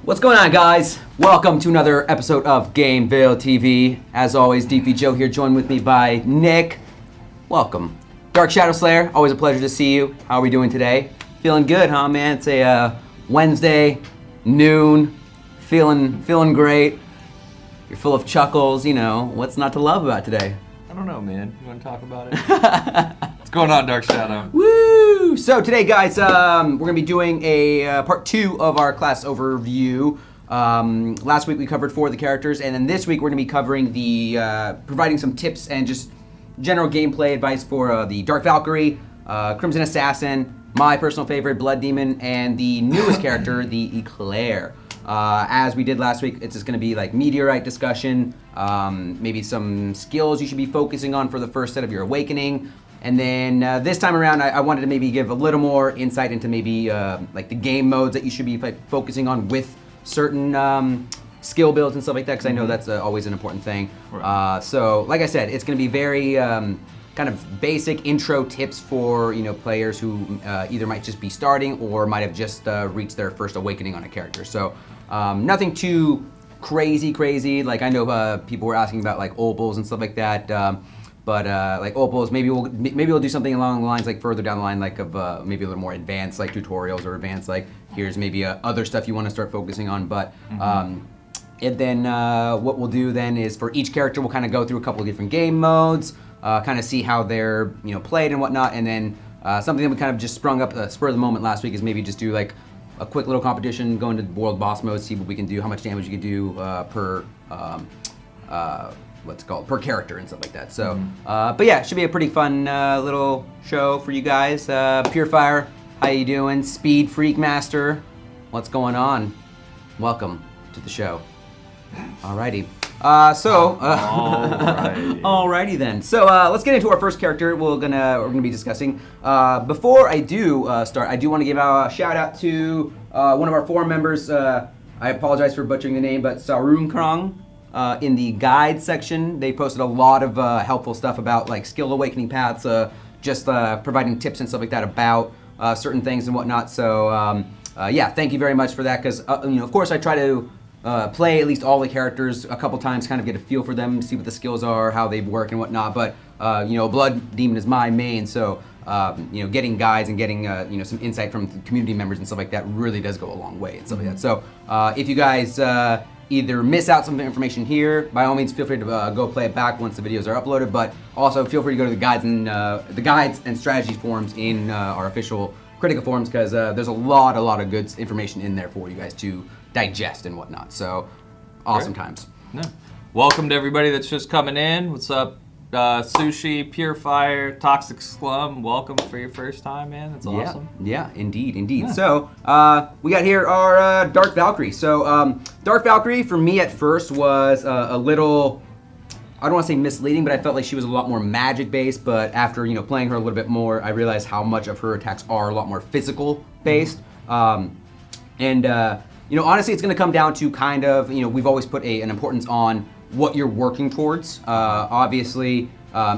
What's going on, guys? Welcome to another episode of Gameville TV. As always, DP Joe here, joined with me by Nick. Welcome. Dark Shadow Slayer, always a pleasure to see you. How are we doing today? Feeling good, huh, man? It's a Wednesday, noon, feeling great. You're full of chuckles, you know. What's not to love about today? I don't know, man. You want to talk about it? What's going on, Dark Shadow? Woo! So today, guys, we're going to be doing a part 2 of our class overview. Last week we covered 4 of the characters, and then this week we're going to be covering the providing some tips and just general gameplay advice for the Dark Valkyrie, Crimson Assassin, my personal favorite, Blood Demon, and the newest character, the Eclair. As we did last week, it's just going to be like meteorite discussion, maybe some skills you should be focusing on for the first set of your awakening. And then this time around, I wanted to maybe give a little more insight into maybe like the game modes that you should be focusing on with certain skill builds and stuff like that, because I know that's always an important thing. Right. So like I said, it's going to be very kind of basic intro tips for players who either might just be starting or might have just reached their first awakening on a character. So nothing too crazy. Like I know people were asking about like opals and stuff like that. But like opals, maybe we'll do something along the lines like further down the line, like of maybe a little more advanced like tutorials or advanced like here's maybe other stuff you want to start focusing on. But and then what we'll do then is for each character we'll kind of go through a couple of different game modes, kind of see how they're played and whatnot, and then something that we kind of just sprung up spur of the moment last week is maybe just do like a quick little competition, go into world boss mode, see what we can do, how much damage you can do per per character and stuff like that. So, but yeah, it should be a pretty fun little show for you guys. Purifier, how you doing? Speed Freak Master, what's going on? Welcome to the show. Alrighty. Alrighty then. So let's get into our first character we're gonna be discussing. Before I do start, I do want to give a shout out to one of our forum members. I apologize for butchering the name, but Sarun Krong. In the guide section, they posted a lot of helpful stuff about like skill awakening paths, just providing tips and stuff like that about certain things and whatnot. So yeah, thank you very much for that, because of course I try to play at least all the characters a couple times, kind of get a feel for them, see what the skills are, how they work and whatnot. But Blood Demon is my main, so getting guides and getting some insight from community members and stuff like that really does go a long way and stuff like that. So if you guys either miss out some of the information here, by all means feel free to go play it back once the videos are uploaded, but also feel free to go to the guides and strategies forums in our official Kritika forums, because there's a lot of good information in there for you guys to digest and whatnot. So awesome times. Yeah. Welcome to everybody that's just coming in. What's up? Sushi, Purifier, Toxic Slum, welcome for your first time, man. That's awesome. Yeah, indeed. Yeah. So, we got here our Dark Valkyrie. So, Dark Valkyrie for me at first was a little, I don't want to say misleading, but I felt like she was a lot more magic-based, but after, playing her a little bit more, I realized how much of her attacks are a lot more physical-based. Honestly, it's going to come down to kind of, we've always put an importance on what you're working towards. Obviously,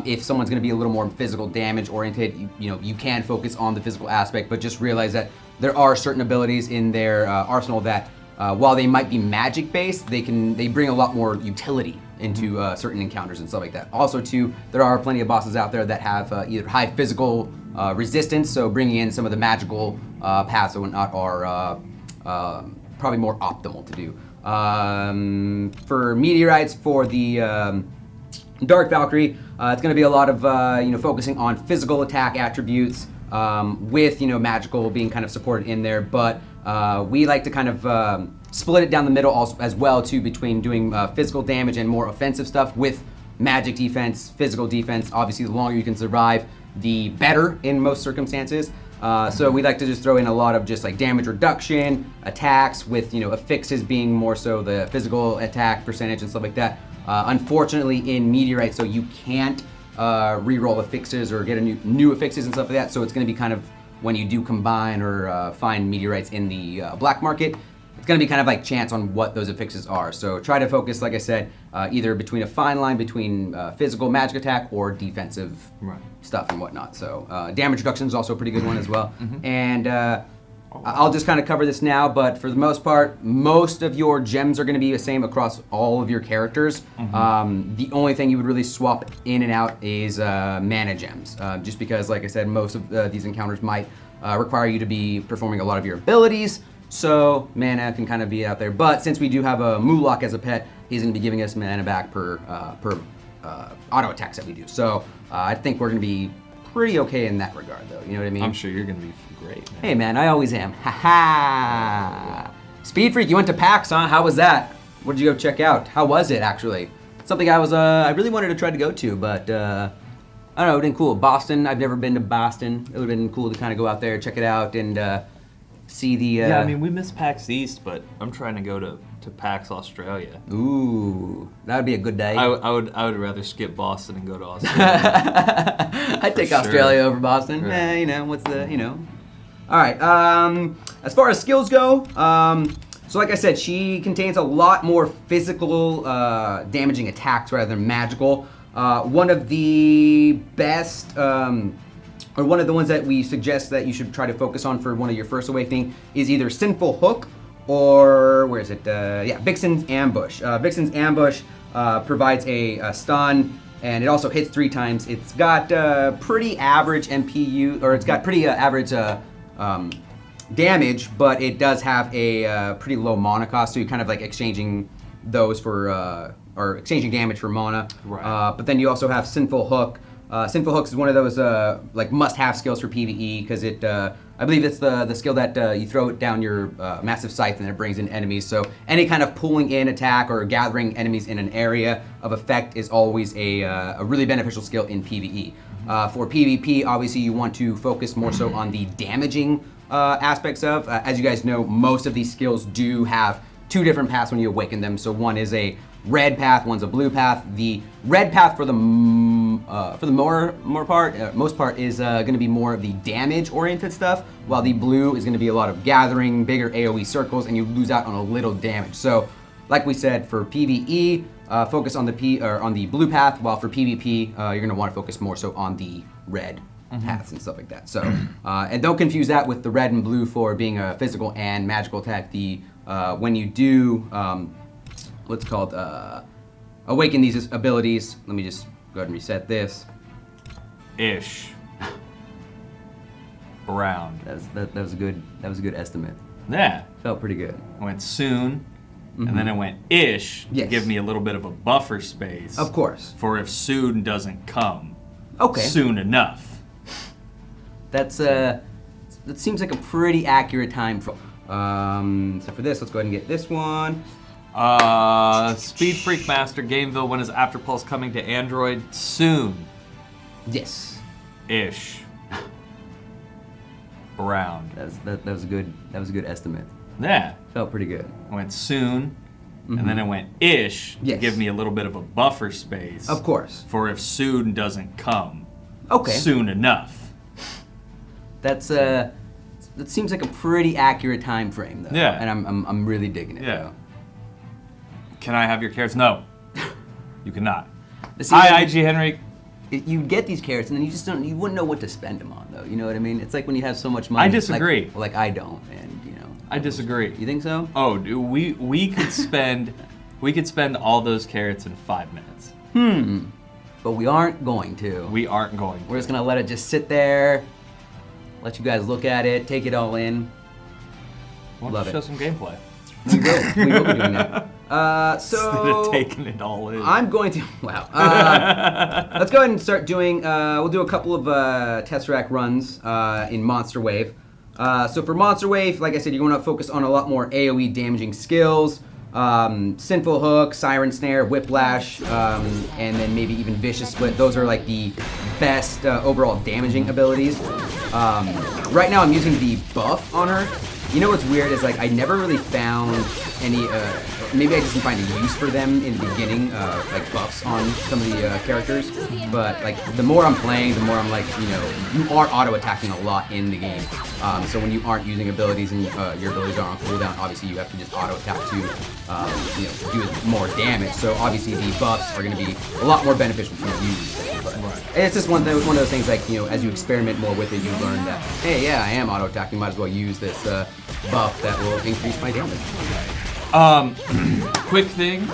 if someone's going to be a little more physical damage oriented, you can focus on the physical aspect, but just realize that there are certain abilities in their arsenal that, while they might be magic based, they bring a lot more utility into certain encounters and stuff like that. Also, too, there are plenty of bosses out there that have either high physical resistance, so bringing in some of the magical paths and whatnot are probably more optimal to do. For meteorites, for the Dark Valkyrie, it's going to be a lot of focusing on physical attack attributes, with magical being kind of supported in there. But we like to kind of split it down the middle also, as well too, between doing physical damage and more offensive stuff with magic defense, physical defense. Obviously, the longer you can survive, the better in most circumstances. So we like to just throw in a lot of just like damage reduction, attacks with affixes being more so the physical attack percentage and stuff like that. Unfortunately in Meteorite, so you can't re-roll affixes or get a new affixes and stuff like that. So it's going to be kind of when you do combine or find meteorites in the black market, it's going to be kind of like chance on what those affixes are. So try to focus, like I said, either between a fine line between physical magic attack or defensive stuff and whatnot. So damage reduction is also a pretty good one as well. And I'll just kind of cover this now, but for the most part, most of your gems are going to be the same across all of your characters. The only thing you would really swap in and out is mana gems, just because, like I said, most of these encounters might require you to be performing a lot of your abilities, so mana can kind of be out there. But since we do have a Mulak as a pet, he's going to be giving us mana back per auto attacks that we do. So I think we're going to be pretty okay in that regard, though. You know what I mean? I'm sure you're gonna be great, man. Hey, man, I always am. Ha ha! Speed Freak, you went to PAX, huh? How was that? What did you go check out? How was it, actually? Something I really wanted to try to go to, but I don't know, it would have been cool. Boston, I've never been to Boston. It would have been cool to kind of go out there, check it out, and see the... Yeah, I mean, we miss PAX East, but I'm trying to go to PAX Australia. Ooh, that would be a good day. I would rather skip Boston and go to Australia. I'd take For Australia sure. over Boston. Right. You know, what's the, you know. All right, as far as skills go, so like I said, she contains a lot more physical damaging attacks rather than magical. One of the best, or one of the ones that we suggest that you should try to focus on for one of your first awakening is either Sinful Hook or, where is it? Vixen's Ambush. Vixen's Ambush provides a stun, and it also hits 3 times. It's got pretty average MPU, or it's got pretty average damage, but it does have a pretty low mana cost, so you're kind of like exchanging those for, or exchanging damage for mana. Right. But then you also have Sinful Hook. Sinful Hooks is one of those like must-have skills for PvE, because it, I believe it's the skill that you throw it down your massive scythe and it brings in enemies. So any kind of pulling in attack or gathering enemies in an area of effect is always a really beneficial skill in PvE. For PvP, obviously you want to focus more so on the damaging aspects of. As you guys know, most of these skills do have 2 different paths when you awaken them. So one is a red path, one's a blue path. The red path for the most part is going to be more of the damage-oriented stuff, while the blue is going to be a lot of gathering, bigger AoE circles, and you lose out on a little damage. So, like we said, for PvE, focus on the blue path, while for PvP, you're going to want to focus more so on the red paths and stuff like that. So, and don't confuse that with the red and blue for being a physical and magical attack. When you do what's called awaken these abilities. Let me just go ahead and reset this. Ish. Around. That was a good estimate. Yeah. Felt pretty good. It went soon, and then it went ish Yes. to give me a little bit of a buffer space. Of course. For if soon doesn't come. Okay. Soon enough. That seems like a pretty accurate time for. So for this, let's go ahead and get this one. Speed Freak Master Gameville, when is After Pulse coming to Android? Soon. Yes. Ish. Around. That was a good estimate. Yeah. Felt pretty good. It went soon, and then it went ish to Yes. give me a little bit of a buffer space. Of course. For if soon doesn't come. Okay. Soon enough. That seems like a pretty accurate time frame though. Yeah. And I'm really digging it. Yeah. Though. Can I have your carrots? No. You cannot. See, Hi, IG Henry. You get these carrots and then you wouldn't know what to spend them on though. You know what I mean? It's like when you have so much money. I disagree. Like I don't, and I disagree. You think so? Oh, dude, we could spend all those carrots in 5 minutes. But we aren't going to. We aren't going. We're just gonna let it just sit there, let you guys look at it, take it all in. Why don't Love you it. show some gameplay? We will be doing that. Instead of taking it all in. I'm going to. Wow. Let's go ahead and start doing. We'll do a couple of Tesseract runs in Monster Wave. So for Monster Wave, like I said, you're going to focus on a lot more AoE damaging skills. Sinful Hook, Siren Snare, Whiplash, and then maybe even Vicious Split. Those are like the best overall damaging abilities. Right now I'm using the buff on her, You know what's weird is like I never really found any. Maybe I just didn't find a use for them in the beginning, like buffs on some of the characters. But like the more I'm playing, the more I'm like, you are auto attacking a lot in the game. So when you aren't using abilities and your abilities are on cooldown, obviously you have to just auto attack to, do more damage. So obviously the buffs are going to be a lot more beneficial for you. But it's just one of those things like, as you experiment more with it, you learn that, hey, yeah, I am auto attacking. Might as well use this buff that will increase my damage. Quick thing.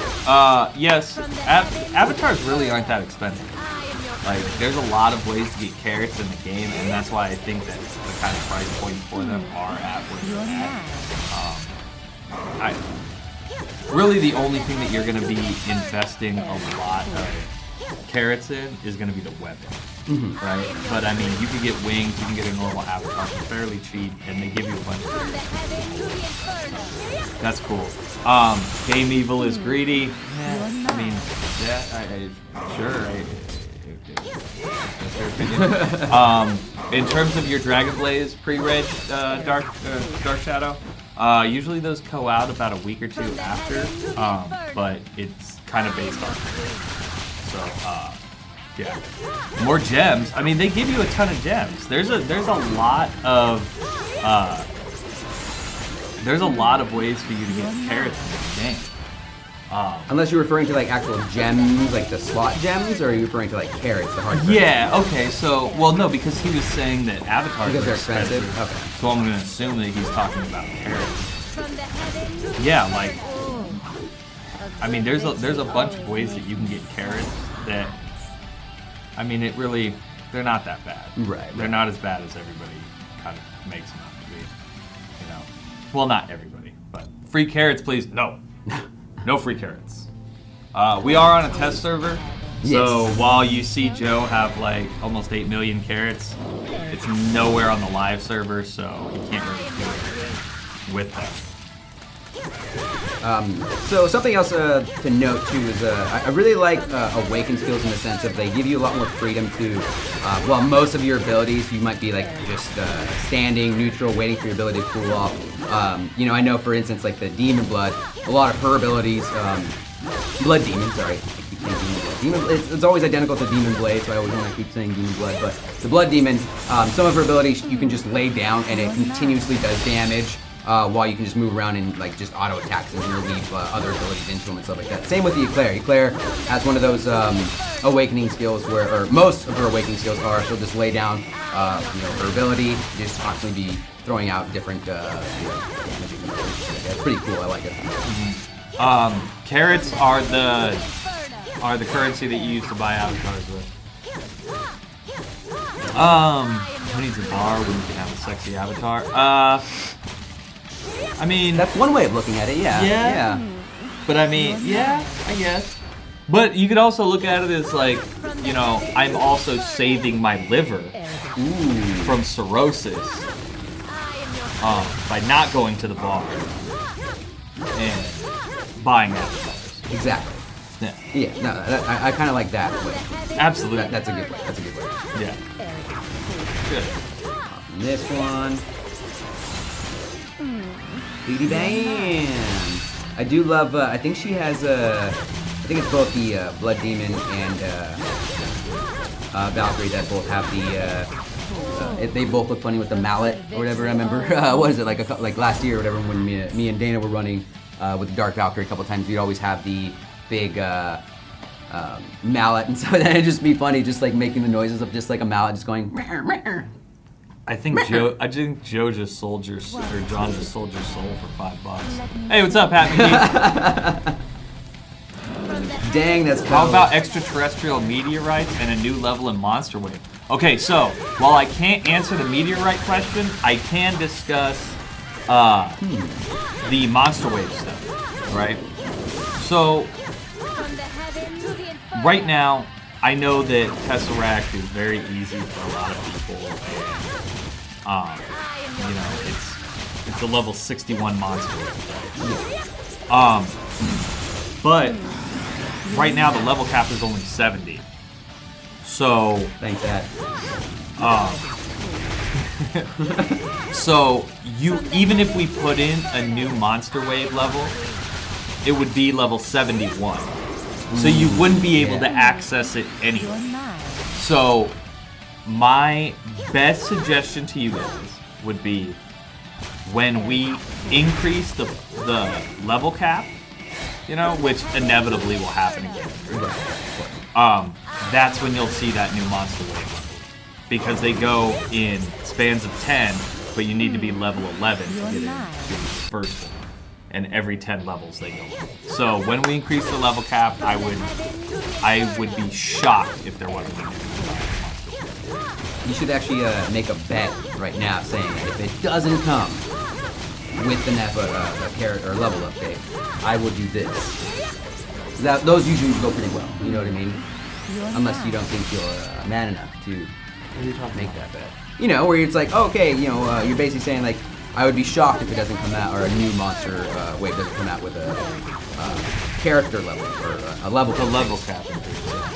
Yes, avatars really aren't that expensive. Like, there's a lot of ways to get carrots in the game, and that's why I think that the kind of price point for them are at where they're at. Really, the only thing that you're going to be investing a lot of carrots in is going to be the weapon, right? But I mean, you can get wings, you can get a normal avatar for fairly cheap, and they give you a bunch of carrots. That's cool. Game Evil is greedy. Yeah, I mean, that's your opinion. In terms of your Dragon Blaze pre-reg Dark Shadow, usually those go out about a week or two after, but it's kind of based on. So, yeah, more gems. I mean, they give you a ton of gems. There's a lot of ways for you to get carrots in this game. Unless you're referring to like actual gems, like the slot gems, or are you referring to like carrots, the hard carrots? Yeah. Okay. So, well, no, because he was saying that avatars because are they're expensive. Okay. So I'm going to assume that he's talking about carrots. Yeah, like. I mean, there's a bunch of ways that you can get carrots that, I mean, they're not that bad. Right. They're not as bad as everybody kind of makes them out to be, Well, not everybody, but free carrots, please. No. No free carrots. We are on a test server, so while you see Joe have like almost 8 million carrots, it's nowhere on the live server, so he can't really do anything with that. So something else to note too is I really like Awaken skills in the sense of they give you a lot more freedom to, well, most of your abilities you might be like just standing neutral, waiting for your ability to cool off. I know for instance like the Demon Blood, a lot of her abilities, Blood Demon, sorry. It's always identical to Demon Blade, so I always want to keep saying Demon Blood, but the Blood Demon, some of her abilities you can just lay down and it continuously does damage. While you can just move around and like just auto attacks and interweave other abilities into them and stuff like that. Same with the Eclair. Eclair has one of those awakening skills where, or most of her awakening skills are, she'll just lay down, her ability, just constantly be throwing out different damage. It's pretty cool. I like it. Carrots are the currency that you use to buy avatars with. Who needs a bar when you can have a sexy avatar? I mean, that's one way of looking at it, yeah. But I mean, yeah, I guess. But you could also look at it as like, I'm also saving my liver from cirrhosis by not going to the bar and buying avatars. Exactly. Yeah. No, I kind of like that way. Absolutely. That's a good way. Yeah. Good. And this one. Beady Bam! I do love, I think she has I think it's both the Blood Demon and Valkyrie that both have the, they both look funny with the mallet or whatever. I remember, what is it, like last year or whatever when me and Dana were running with the Dark Valkyrie a couple times, we'd always have the big mallet, and so then it'd just be funny, just like making the noises of just like a mallet just going, meh, meh. I think Joe just sold your, or John just sold your soul for $5. Hey, what's up, Pat McGee? Dang, that's cool. How about extraterrestrial meteorites and a new level in Monster Wave? Okay, so while I can't answer the meteorite question, I can discuss the Monster Wave stuff, right? So right now, I know that Tesseract is very easy for a lot of people. It's a level 61 monster, right? But right now the level cap is only 70. So thanks, that. So even if we put in a new monster wave level, it would be level 71. So you wouldn't be able to access it anyway. So my best suggestion to you guys would be when we increase the level cap, which inevitably will happen again. That's when you'll see that new monster wave level. Because they go in spans of 10, but you need to be level 11 to get into the first one. And every 10 levels they go in. So when we increase the level cap, I would be shocked if there wasn't a new monster wave. You should actually make a bet right now saying if it doesn't come with the character or level update, I will do this. Those usually go pretty well, you know what I mean? Unless you don't think you're man enough to make that bet. Where it's like, okay, you're basically saying like, I would be shocked if it doesn't come out, or a new monster wave doesn't come out with a character level or a level. The level cap.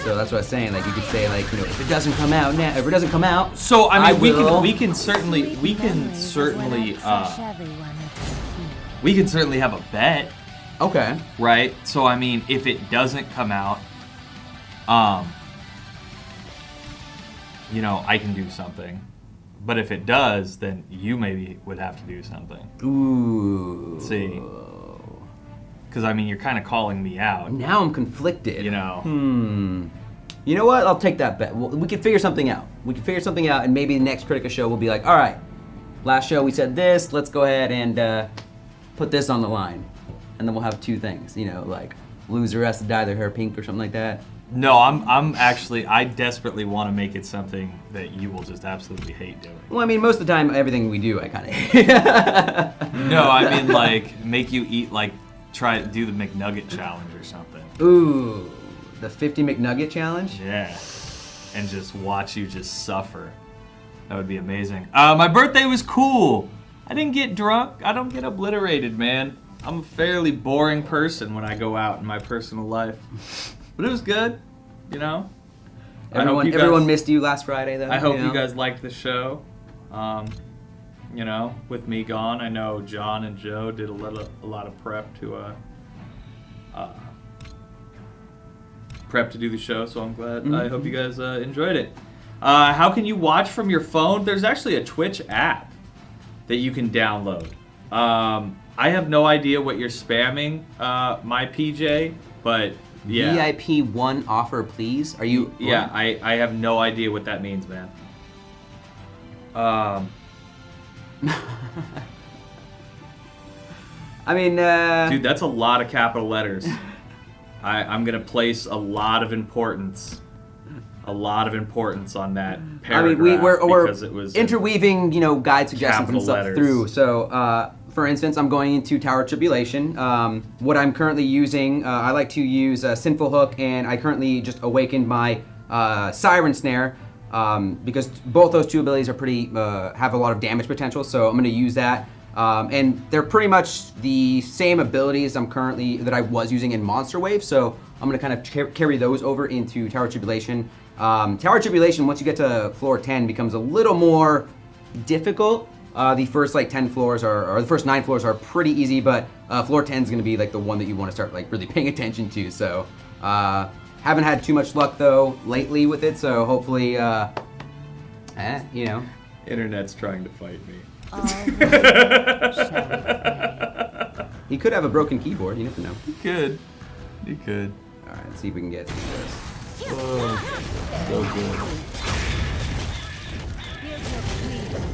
So that's what I was saying. Like you could say like, if it doesn't come out now, if it doesn't come out. So I mean, we can certainly have a bet. Okay. Right. So I mean, if it doesn't come out, I can do something. But if it does, then you maybe would have to do something. Ooh. See? Because, I mean, you're kind of calling me out. Now I'm conflicted. You know? You know what? I'll take that bet. We can figure something out. And maybe the next Kritika show will be like, all right, last show we said this, let's go ahead and put this on the line. And then we'll have two things, like loser has to dye their hair pink or something like that. No, I'm actually, I desperately want to make it something that you will just absolutely hate doing. Well, I mean, most of the time, everything we do, I kind of hate. No, I mean, like, make you eat, like, try to do the McNugget challenge or something. Ooh, the 50 McNugget challenge? Yeah, and just watch you just suffer. That would be amazing. My birthday was cool. I didn't get drunk. I don't get obliterated, man. I'm a fairly boring person when I go out in my personal life. But it was good, Everyone missed you last Friday, though. I hope you guys liked the show. With me gone, I know John and Joe did a lot of prep to do the show, so I'm glad. I hope you guys enjoyed it. How can you watch from your phone? There's actually a Twitch app that you can download. I have no idea what you're spamming, my PJ, but yeah. VIP 1 offer, please. Are you? Yeah, I have no idea what that means, man. I mean, dude, that's a lot of capital letters. I'm gonna place a lot of importance on that paragraph. I mean, we're because it was interweaving, guide suggestions and stuff letters through. So, for instance, I'm going into Tower Tribulation. What I'm currently using, I like to use Sinful Hook, and I currently just awakened my Siren Snare because both those two abilities are pretty have a lot of damage potential. So I'm going to use that, and they're pretty much the same abilities that I was using in Monster Wave. So I'm going to kind of carry those over into Tower Tribulation. Tower Tribulation, once you get to floor 10, becomes a little more difficult. The first 10 floors or the first 9 floors are pretty easy, but floor 10 is going to be the one that you want to start really paying attention to. So haven't had too much luck though lately with it. So hopefully, Internet's trying to fight me. He could have a broken keyboard. You never know. He could. All right, let's see if we can get through this. Oh, so good.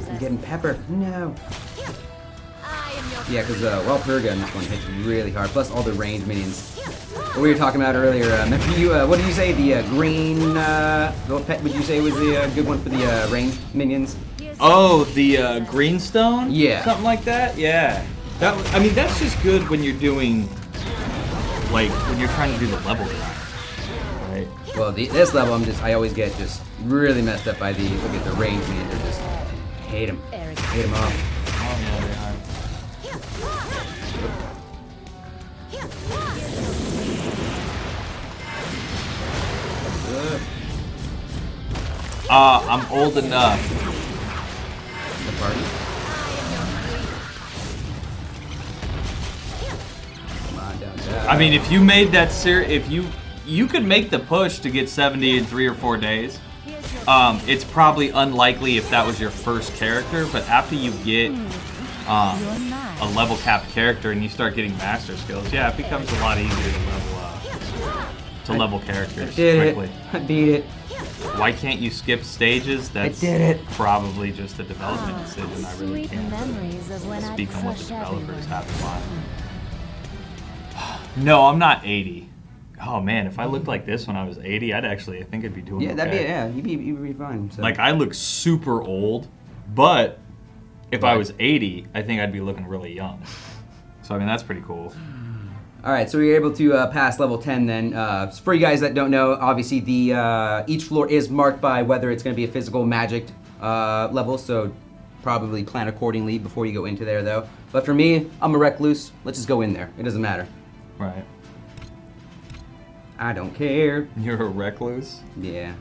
I'm getting peppered. No. Yeah, because Walpurga in this one hits really hard. Plus all the ranged minions. What we were talking about earlier. Remember you? What did you say? The green. What pet would you say was the good one for the ranged minions? Oh, the greenstone. Yeah. Something like that. Yeah. That's just good when you're doing, when you're trying to do the level grind. Right. Well, this level, I always get just really messed up by look at the ranged minions. They're just hate them off. Oh no, they are. Good. I'm old enough. The party. I mean, if you made that if you could make the push to get 70 in 3 or 4 days. It's probably unlikely if that was your first character, but after you get a level capped character and you start getting master skills, yeah, it becomes a lot easier to level characters quickly. I beat it. Why can't you skip stages? That's did it. probably just a development decision. I really can't speak on what the developers have in mind. No, I'm not 80. Oh man, if I looked like this when I was 80, I think I'd be doing okay. You'd be fine. So. Like I look super old, but if I was 80, I think I'd be looking really young. So I mean, that's pretty cool. All right, so we were able to pass level 10 then. For you guys that don't know, obviously the each floor is marked by whether it's going to be a physical magic level, so probably plan accordingly before you go into there though. But for me, I'm a recluse. Let's just go in there. It doesn't matter. Right. I don't care. You're a recluse? Yeah.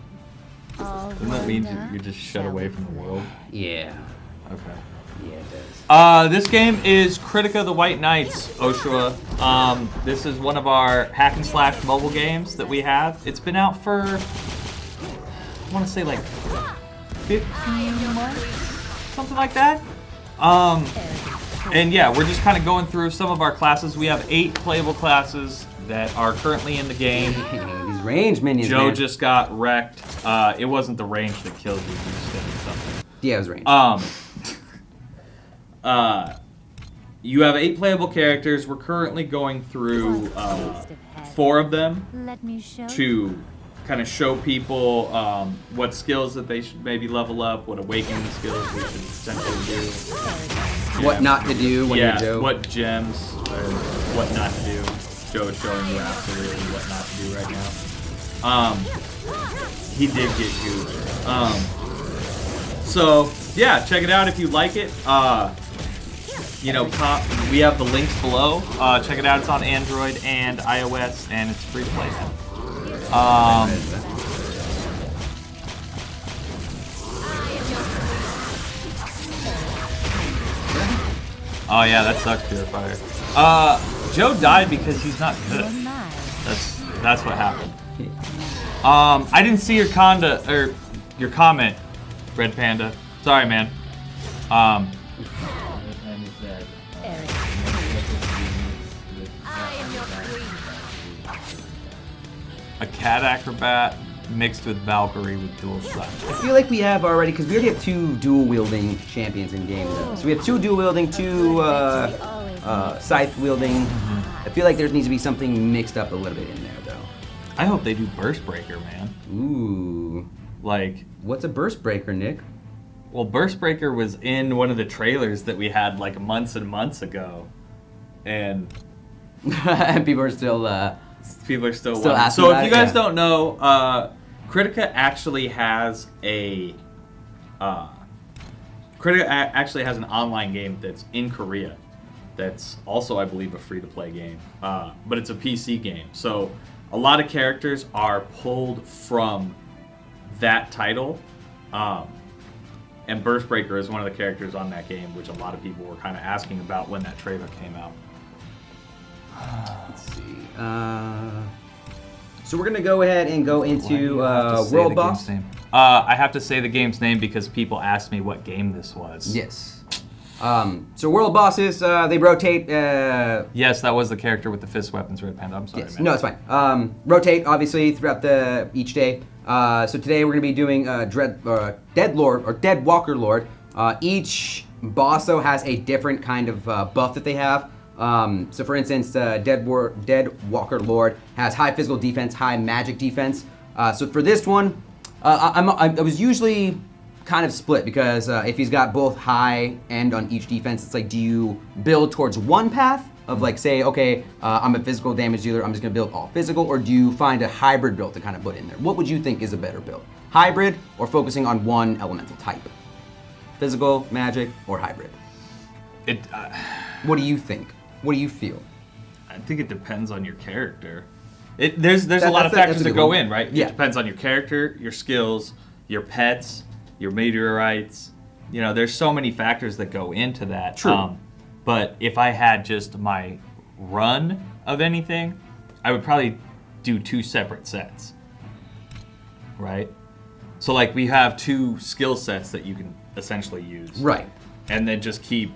Doesn't that mean you're just shut away from the world? Yeah. Okay. Yeah, it does. This game is Kritika the White Knights, Oshua. This is one of our hack and slash mobile games that we have. It's been out for, I want to say like 15 months, something like that. And yeah, we're just kind of going through some of our classes. We have 8 playable classes that are currently in the game. These range minions, Joe man. just got wrecked. It wasn't the range that killed you. You studied something. Yeah, it was range. You have 8 playable characters. We're currently going through 4 of them to kind of show people what skills that they should maybe level up, what awakening skills we should potentially do. What not to do when you're Joe. What gems or what not to do. Joe is showing you absolutely what not to do right now. He did get goofed. So yeah, check it out if you like it. We have the links below. Check it out. It's on Android and iOS, and it's free to play now. Oh yeah, that sucks, Purifier. Joe died because he's not good. That's what happened. I didn't see your your comment, Red Panda. Sorry, man. A cat acrobat mixed with Valkyrie with dual sight. I feel like we have already, because we already have 2 dual-wielding champions in game though. So we have 2 dual-wielding, 2 scythe-wielding. I feel like there needs to be something mixed up a little bit in there though. I hope they do Burst Breaker, man. Ooh. Like, what's a burst breaker, Nick? Well, Burst Breaker was in one of the trailers that we had like months and months ago. And people are still asking. So if you guys don't know, Kritika actually has an online game that's in Korea. That's also, I believe, a free-to-play game, but it's a PC game. So a lot of characters are pulled from that title, and Burst Breaker is one of the characters on that game, which a lot of people were kind of asking about when that trailer came out. Let's see. So we're gonna go ahead and go into World Boss. I have to say the game's name because people asked me what game this was. Yes. So World Bosses, they rotate. Yes, that was the character with the fist weapons, Red Panda. I'm sorry, Yes. man. No, it's fine. Rotate obviously throughout each day. So today we're gonna be doing Dead Walker Lord. Each boss though has a different kind of buff that they have. So for instance, Dead Walker Lord has high physical defense, high magic defense. So for this one, I was usually kind of split because if he's got both high and on each defense, it's like, do you build towards one path of like say, okay, I'm a physical damage dealer, I'm just gonna build all physical, or do you find a hybrid build to kind of put in there? What would you think is a better build? Hybrid or focusing on one elemental type? Physical, magic, or hybrid? What do you think? What do you feel? I think it depends on your character. There's a lot of factors that go in, right? Yeah. It depends on your character, your skills, your pets, your meteorites. There's so many factors that go into that. True. But if I had just my run of anything, I would probably do 2 separate sets, right? So like we have 2 skill sets that you can essentially use. Right. And then just keep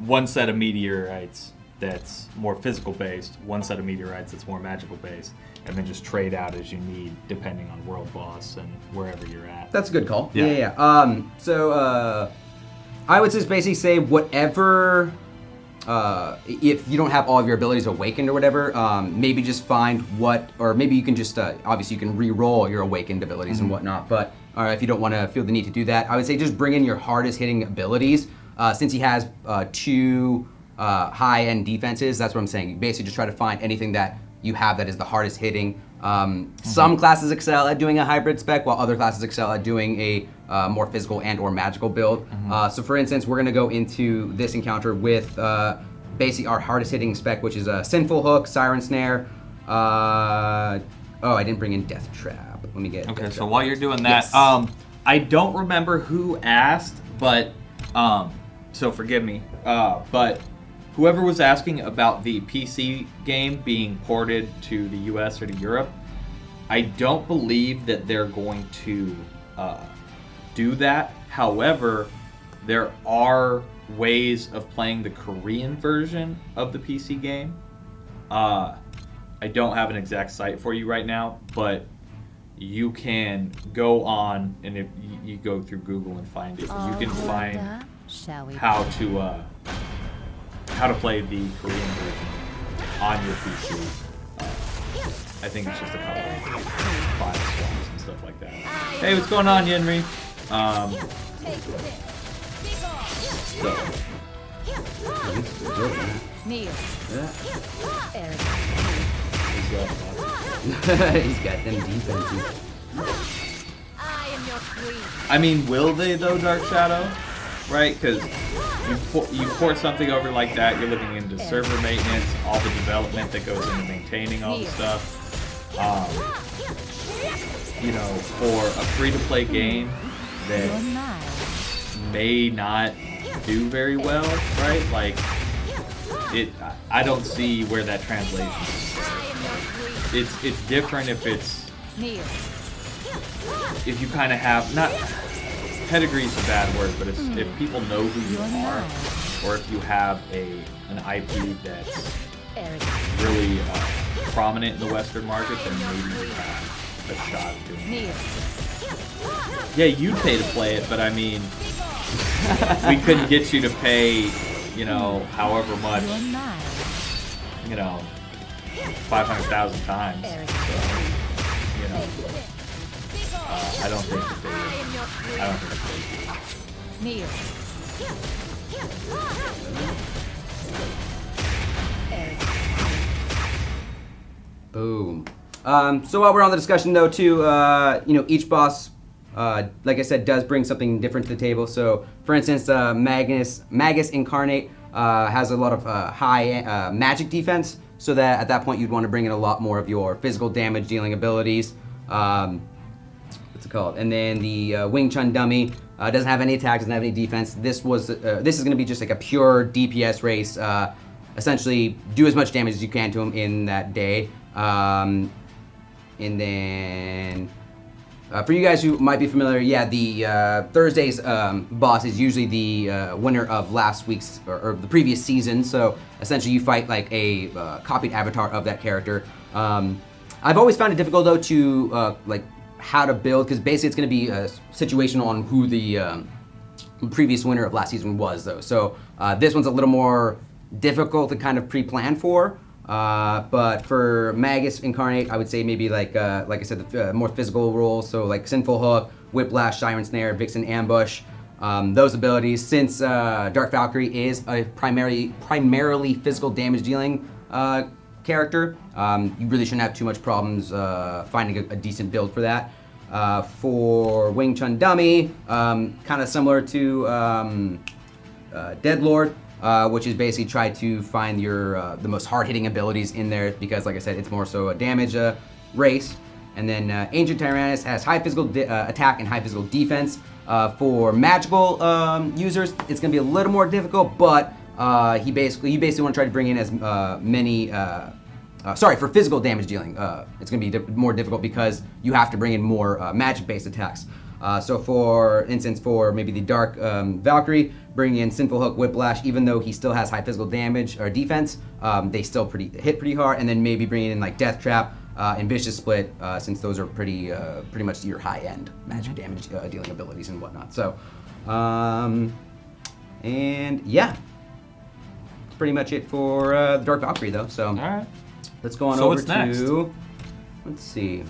1 set of meteorites that's more physical based, 1 set of meteorites that's more magical based, and then just trade out as you need depending on world boss and wherever you're at. That's a good call. Yeah. Yeah. So I would just basically say whatever. If you don't have all of your abilities awakened or whatever, maybe just find or maybe you can just obviously you can re-roll your awakened abilities and whatnot. But if you don't want to feel the need to do that, I would say just bring in your hardest hitting abilities. Since he has 2 high-end defenses, that's what I'm saying. You basically just try to find anything that you have that is the hardest hitting. Some classes excel at doing a hybrid spec, while other classes excel at doing a more physical and or magical build. So for instance, we're going to go into this encounter with basically our hardest hitting spec, which is a Sinful Hook, Siren Snare. I didn't bring in Death Trap. Let me get Okay, Death so Trap. while you're doing that, Yes. I don't remember who asked, but so forgive me, but whoever was asking about the PC game being ported to the US or to Europe, I don't believe that they're going to do that. However, there are ways of playing the Korean version of the PC game. I don't have an exact site for you right now, but you can go on, and if you go through Google and find it, you can find how to play the Korean version on your PC. I think it's just a couple of file swaps and stuff like that. Hey, what's going on, Yenri? He's got them defenses. I mean, will they though, Dark Shadow? Right? Because you port something over like that, you're looking into server maintenance, all the development that goes into maintaining all the stuff. You know, for a free-to-play game that may not do very well, right? Like, I don't see where that translation is. It's different if you kind of have, not, pedigree is a bad word, but if people know who you are, or if you have an IP that's really prominent in the Western market, then maybe you have a shot at doing it. Yeah, you'd pay to play it, but I mean, we couldn't get you to pay, you know, however much, you know, 500,000 times. So, you know, I don't think that they Boom. So while we're on the discussion, though, too, you know, each boss, like I said, does bring something different to the table. So, for instance, Magus Incarnate has a lot of high magic defense, so that at that point you'd want to bring in a lot more of your physical damage dealing abilities. What's it called? And then the Wing Chun dummy doesn't have any attack, doesn't have any defense. This is going to be just like a pure DPS race. Essentially, do as much damage as you can to him in that day. And then for you guys who might be familiar, yeah, the Thursday's boss is usually the winner of last week's or the previous season. So essentially, you fight like a copied avatar of that character. I've always found it difficult though to like how to build, because basically it's going to be situational on who the previous winner of last season was though. So this one's a little more difficult to kind of pre-plan for. But for Magus Incarnate, I would say maybe like I said, the more physical roles. So like Sinful Hook, Whiplash, Siren Snare, Vixen Ambush, those abilities. Since Dark Valkyrie is a primarily physical damage dealing character, you really shouldn't have too much problems finding a decent build for that. For Wing Chun Dummy, kind of similar to Deadlord. Which is basically try to find your the most hard-hitting abilities in there, because, like I said, it's more so a damage race. And then Ancient Tyrannus has high physical attack and high physical defense. For magical users, it's going to be a little more difficult, but you basically want to try to bring in as many. For physical damage dealing, it's going to be more difficult because you have to bring in more magic-based attacks. So for instance, for maybe the Dark Valkyrie, bringing in Sinful Hook, Whiplash, even though he still has high physical damage or defense, they still hit pretty hard. And then maybe bringing in like Death Trap and Vicious Split, since those are pretty much your high-end magic damage dealing abilities and whatnot. So, and yeah, that's pretty much it for the Dark Valkyrie, though. So, All right. let's go on So over what's next? Let's see.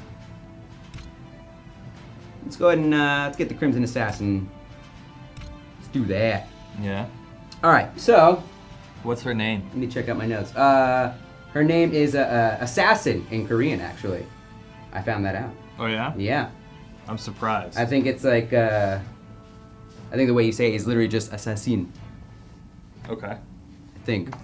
Let's go ahead and let's get the Crimson Assassin. Let's do that. Yeah. All right, so What's her name? let me check out my notes. Her name is Assassin in Korean, actually. I found that out. Oh yeah. Yeah, I'm surprised. I think it's like I think the way you say it is literally just assassin. Okay. I think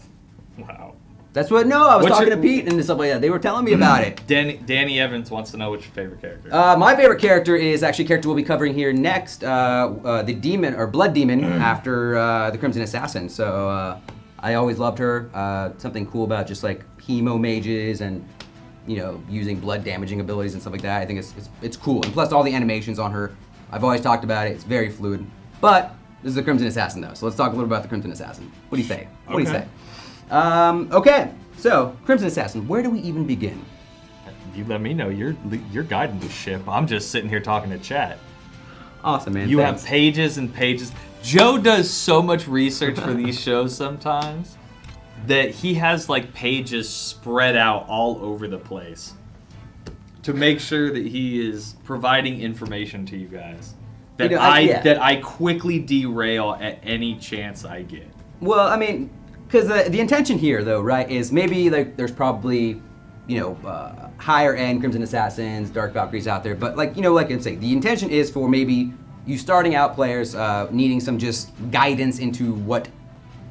Wow. that's what. No, I was What's talking your- to Pete and stuff like that. They were telling me about it. Danny Evans wants to know what's your favorite character. My favorite character is actually a character we'll be covering here next, the demon or blood demon after the Crimson Assassin. So I always loved her. Something cool about just like hemo mages and using blood damaging abilities and stuff like that. I think it's cool. And plus all the animations on her, I've always talked about it. It's very fluid. But this is the Crimson Assassin though, so let's talk a little about the Crimson Assassin. What do you say? What do you Okay. say? Okay, so Crimson Assassin. Where do we even begin? You let me know. You're guiding the ship. I'm just sitting here talking to chat. Awesome, man. You Thanks. have pages and pages. Joe does so much research for these shows sometimes that he has like pages spread out all over the place to make sure that he is providing information to you guys that that I quickly derail at any chance I get. Well, I mean, because the intention here, though, right, is maybe like there's probably, higher end Crimson Assassins, Dark Valkyries out there, but like I'm saying, the intention is for maybe you starting out players needing some just guidance into what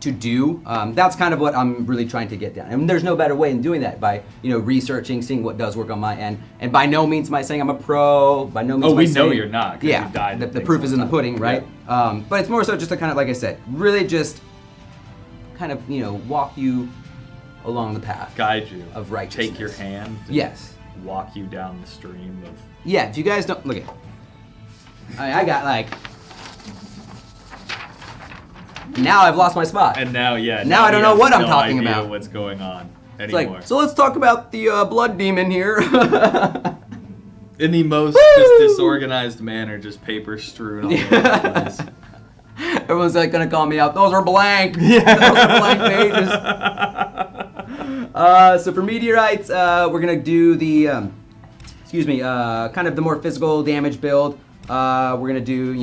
to do. That's kind of what I'm really trying to get down, and there's no better way in doing that by researching, seeing what does work on my end, and by no means am I saying I'm a pro. By no means. Oh, we am I know saying- you're not. 'Cause Yeah, you died the and things proof like is in the that. pudding, right? Yeah. But it's more so just to kind of, like I said, really just kind of walk you along the path. Guide you. Of righteousness. Take your hand. and Yes. Walk you down the stream of. Yeah, if you guys don't look at, I got like. Now I've lost my spot. And now, yeah. Now I don't we know have what I'm no talking idea about. What's going on It's anymore? like, so let's talk about the blood demon here. In the most just disorganized manner, just paper strewn all over the place. Everyone's like gonna call me out. Those are blank. Those are blank pages. So for meteorites, we're gonna do the, kind of the more physical damage build. We're gonna do,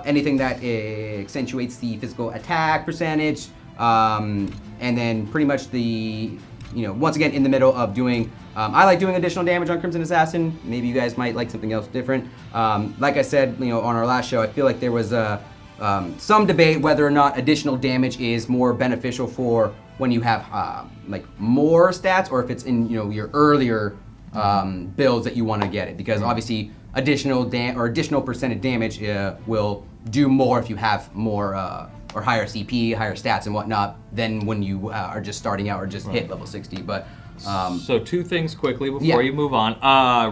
anything that accentuates the physical attack percentage, and then pretty much the, once again in the middle of doing. I like doing additional damage on Crimson Assassin. Maybe you guys might like something else different. Like I said, on our last show, I feel like there was some debate whether or not additional damage is more beneficial for when you have like more stats, or if it's in your earlier builds that you want to get it, because obviously additional percentage damage will do more if you have more or higher CP, higher stats and whatnot than when you are just starting out or just hit level 60. But So two things quickly before Yeah. you move on.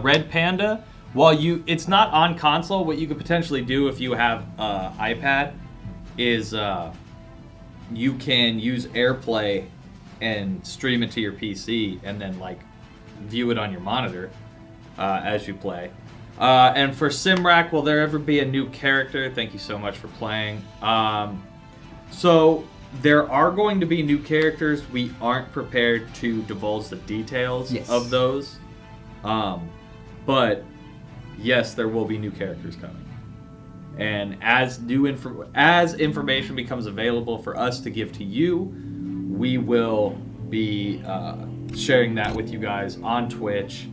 Red Panda, while it's not on console, what you could potentially do if you have iPad is you can use AirPlay and stream it to your PC and then like view it on your monitor as you play. And for Simrak, will there ever be a new character? Thank you so much for playing. So there are going to be new characters. We aren't prepared to divulge the details Yes. of those. But yes, there will be new characters coming. And as information becomes available for us to give to you, we will be sharing that with you guys on Twitch,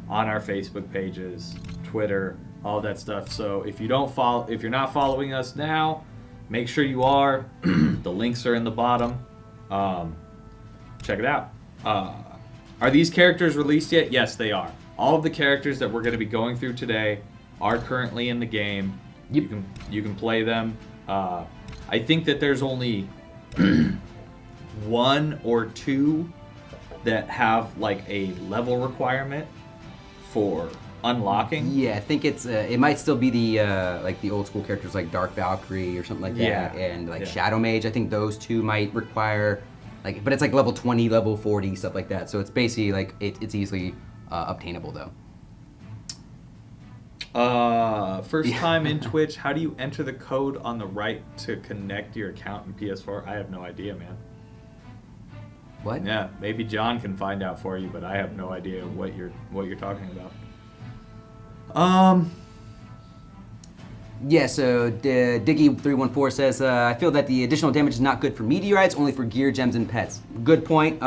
on our Facebook pages, Twitter, all that stuff. So if you're not following us now, make sure you are. The links are in the bottom. Check it out. Are these characters released yet? Yes, they are. All of the characters that we're going to be going through today are currently in the game. Yep. You can play them. I think that there's only one or two that have like a level requirement for unlocking. Yeah, I think it's it might still be the like the old school characters like Dark Valkyrie or something like that, and like Shadow Mage. I think those two might require like, but it's like level 20, level 40, stuff like that. So it's basically like it's easily obtainable though. First time in Twitch, how do you enter the code on the right to connect your account in PS4? I have no idea, man. What? Yeah, maybe John can find out for you, but I have no idea what you're talking about. Yeah, so Diggy314 says, I feel that the additional damage is not good for meteorites, only for gear, gems, and pets. Good point.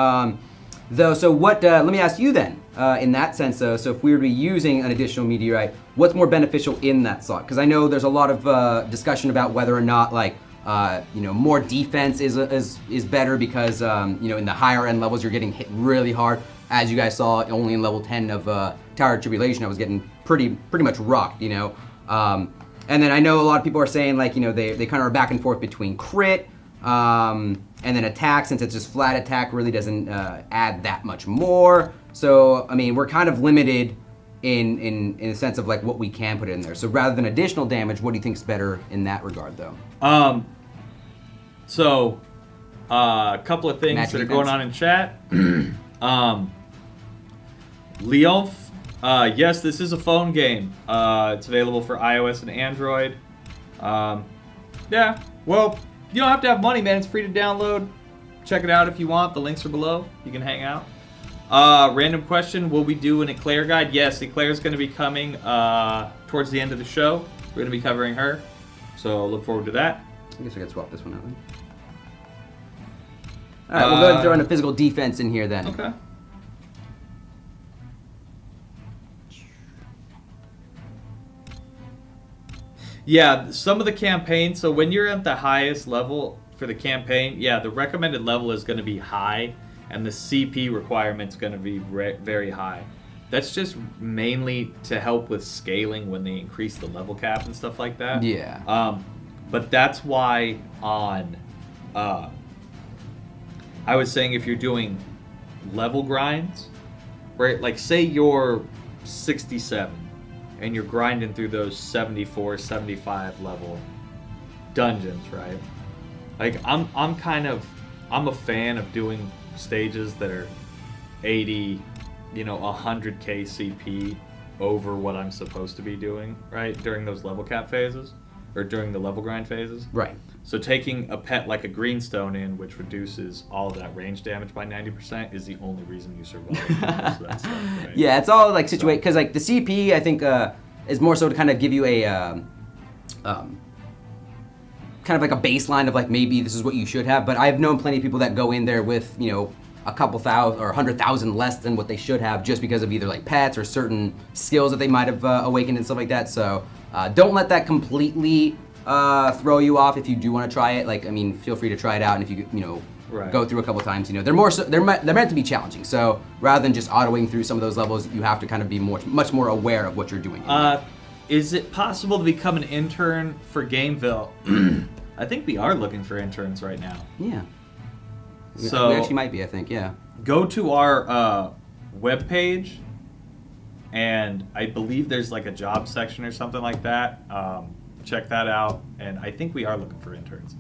Though, so what, let me ask you then, in that sense though, so if we were to be using an additional meteorite, what's more beneficial in that slot? Because I know there's a lot of discussion about whether or not, like, more defense is better because, in the higher end levels you're getting hit really hard. As you guys saw, only in level 10 of Tower of Tribulation I was getting pretty much rocked, and then I know a lot of people are saying, like, they kind of are back and forth between crit and then attack, since it's just flat attack really doesn't add that much more. So, I mean, we're kind of limited in the sense of, like, what we can put in there. So rather than additional damage, what do you think is better in that regard, though? A couple of things Match that are defense. going on in chat. Leolf, yes, this is a phone game. It's available for iOS and Android. Yeah, well, you don't have to have money, man. It's free to download. Check it out if you want. The links are below. You can hang out. Random question, will we do an Eclair guide? Yes, Eclair is going to be coming towards the end of the show. We're going to be covering her. So look forward to that. I guess I could swap this one out then. All right, we'll go ahead and throw in a physical defense in here then. Okay. Yeah, some of the campaigns, so when you're at the highest level for the campaign, yeah, the recommended level is going to be high, and the CP requirement's going to be very high. That's just mainly to help with scaling when they increase the level cap and stuff like that. Yeah. But that's why on, I was saying if you're doing level grinds, right, like say you're 67, and you're grinding through those 74, 75 level dungeons, right? Like I'm a fan of doing stages that are 80, 100k CP over what I'm supposed to be doing, right? During those level cap phases, or during the level grind phases. Right. So taking a pet like a greenstone in, which reduces all of that range damage by 90%, is the only reason you survive most of that stuff, right? Yeah, it's all like situated, because like the CP I think is more so to kind of give you a kind of like a baseline of like maybe this is what you should have. But I've known plenty of people that go in there with a couple thousand or 100,000 less than what they should have just because of either like pets or certain skills that they might have awakened and stuff like that. So don't let that completely throw you off if you do want to try it. Like, I mean, feel free to try it out, and if you Right. go through a couple times, they're more so, they're meant to be challenging. So rather than just autoing through some of those levels, you have to kind of be much more aware of what you're doing. Is it possible to become an intern for Gameville? I think we are looking for interns right now. Yeah. So we actually might be, I think, yeah. Go to our webpage, and I believe there's like a job section or something like that. Check that out, and I think we are looking for interns.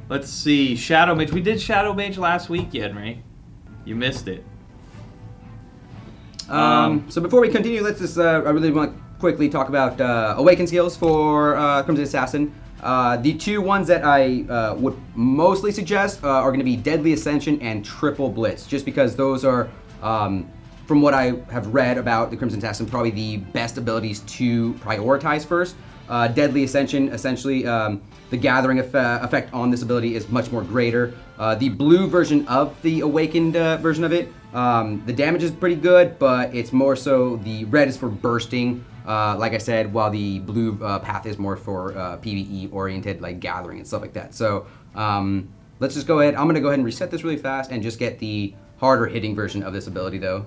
Let's see, Shadow Mage. We did Shadow Mage last week, Henry. You missed it. So before we continue, let's just, I really want to quickly talk about Awaken skills for Crimson Assassin. The two ones that I would mostly suggest are going to be Deadly Ascension and Triple Blitz, just because those are, from what I have read about the Crimson Assassin, probably the best abilities to prioritize first. Deadly Ascension, essentially, the gathering effect on this ability is much more greater. The blue version of the Awakened version of it, the damage is pretty good, but it's more so the red is for bursting, like I said, while the blue path is more for PvE oriented, like gathering and stuff like that. So let's just go ahead. I'm going to go ahead and reset this really fast and just get the harder hitting version of this ability, though,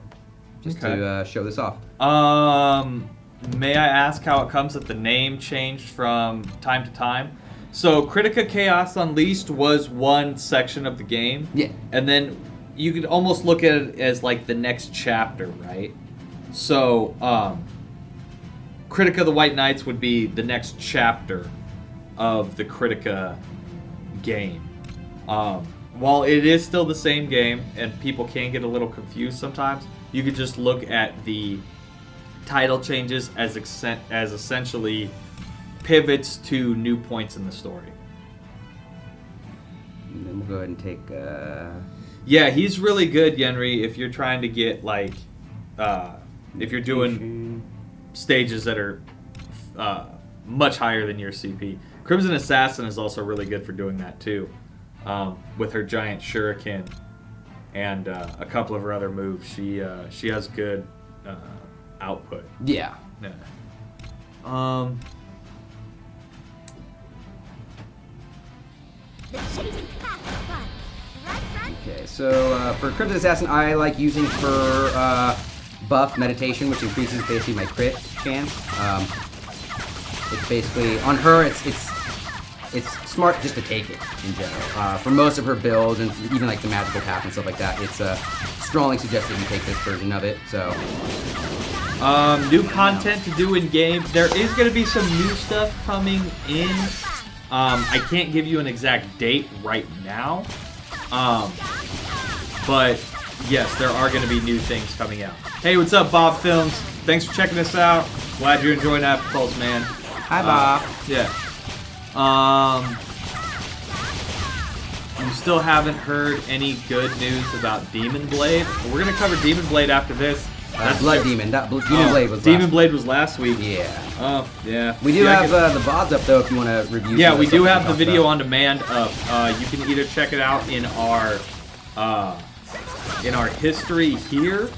just to show this off. May I ask how it comes that the name changed from time to time? So Kritika Chaos Unleashed was one section of the game. Yeah. And then you could almost look at it as like the next chapter, right? So Kritika the White Knights would be the next chapter of the Kritika game. While it is still the same game and people can get a little confused sometimes, you could just look at the title changes as essentially pivots to new points in the story. And then we'll go ahead and take... Yeah, he's really good, Yenri, if you're trying to get, like, if you're doing stages that are much higher than your CP. Crimson Assassin is also really good for doing that, too, with her giant shuriken and a couple of her other moves. She has good output. Yeah. Yeah. Okay, so for Crimson Assassin, I like using her buff Meditation, which increases basically my crit chance. It's basically on her. It's smart just to take it in general. For most of her builds and even like the magical path and stuff like that, it's strongly suggested you take this version of it. So new content to do in game. There is going to be some new stuff coming in. I can't give you an exact date right now. But yes, there are going to be new things coming out. Hey, what's up, Bob Films? Thanks for checking us out. Glad you're enjoying After Pulse, man. Hi, Bob. Yeah. You still haven't heard any good news about Demon Blade? We're going to cover Demon Blade after this. That's Blood Demon. Demon Blade was Demon Blade was last week. Yeah. Oh, yeah. We do have the VODs up, though, if you want to review. Yeah, we do have the video on demand up. You can either check it out in our history here,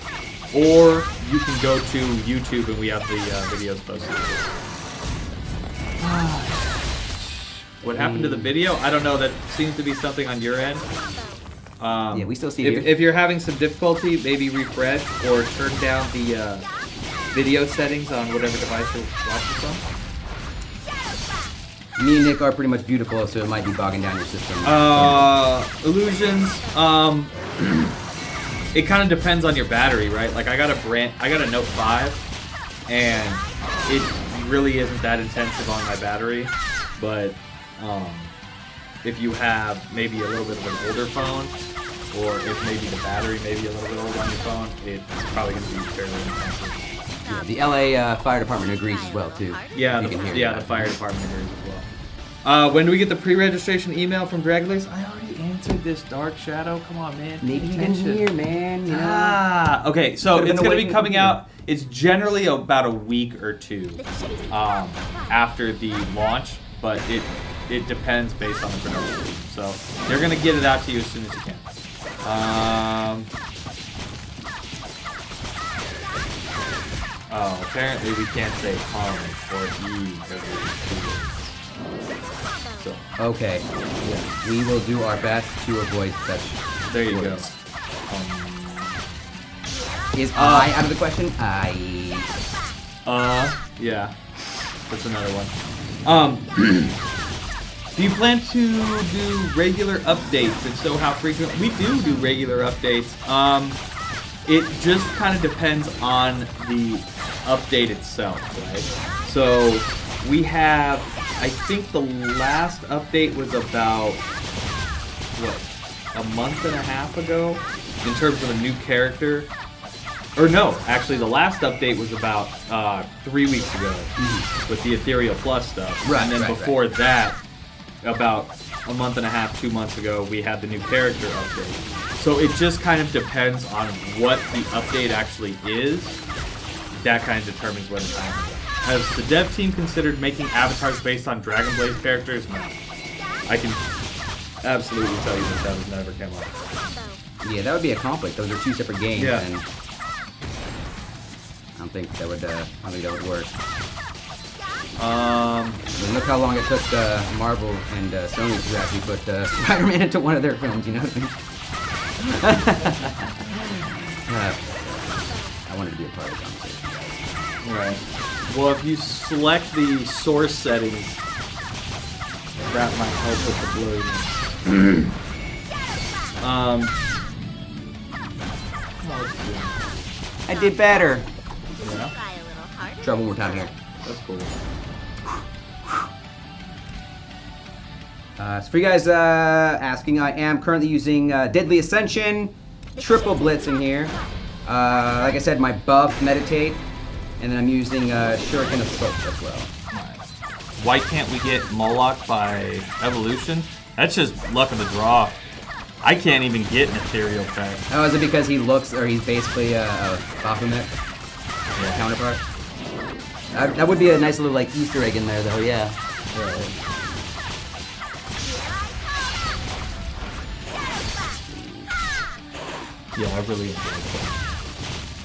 or you can go to YouTube and we have the videos posted. What happened to the video? I don't know. That seems to be something on your end. Yeah, we still see it. If you're having some difficulty, maybe refresh or turn down the video settings on whatever device you're watching from. Me and Nick are pretty much beautiful, so it might be bogging down your system. Illusions. It kind of depends on your battery, right? Like I got a Note 5, and it really isn't that intensive on my battery, but if you have maybe a little bit of an older phone, or if maybe the battery may be a little bit older on your phone, it's probably going to be fairly intensive. Yeah, the LA Fire Department agrees as well, too. Yeah, the fire department agrees as well. When do we get the pre-registration email from Dragonlace? I already answered this, Dark Shadow. Come on, man. Maybe you didn't hear, man. You know? Okay, so Could've it's been going to be coming awake. out. It's generally about a week or two after the launch, but it depends based on the production team. So they're going to get it out to you as soon as you can. Apparently we can't say hum or e every 2 words. So, Okay. yeah. We will do our best to avoid such There you words. go. Is I out of the question? Yeah. That's another one. Do you plan to do regular updates? If so, how frequent? We do regular updates. It just kind of depends on the update itself, right? So we have, I think the last update was about, a month and a half ago in terms of a new character. Or no, actually the last update was about 3 weeks ago with the Ethereal Plus stuff. Right, and then right, before that, about a month and a half, 2 months ago, we had the new character update. So it just kind of depends on what the update actually is. That kind of determines when the time is. Has the dev team considered making avatars based on Dragon Blaze characters? No. I can absolutely tell you that has never come up. Yeah, that would be a conflict. Those are 2 separate games, Yeah. and I don't think that would work. I mean, look how long it took Marvel and Sony to actually put Spider-Man into one of their films, you know what I mean? I wanted to be a part of the conversation. Right. Well, if you select the source settings That might help with the blurriness. I did better. Yeah, Try a little harder. Try one more time here. that's cool. So for you guys asking, I am currently using Deadly Ascension, Triple Blitz in here. Like I said, my buff, Meditate, and then I'm using Shuriken Assault as well. Nice. Why can't we get Moloch by evolution? That's just luck of the draw. I can't even get an ethereal pack. Oh, is it because he looks, or he's basically a Baphomet counterpart? That would be a nice little like Easter egg in there, though. Yeah. Right. Yeah, I really enjoyed it.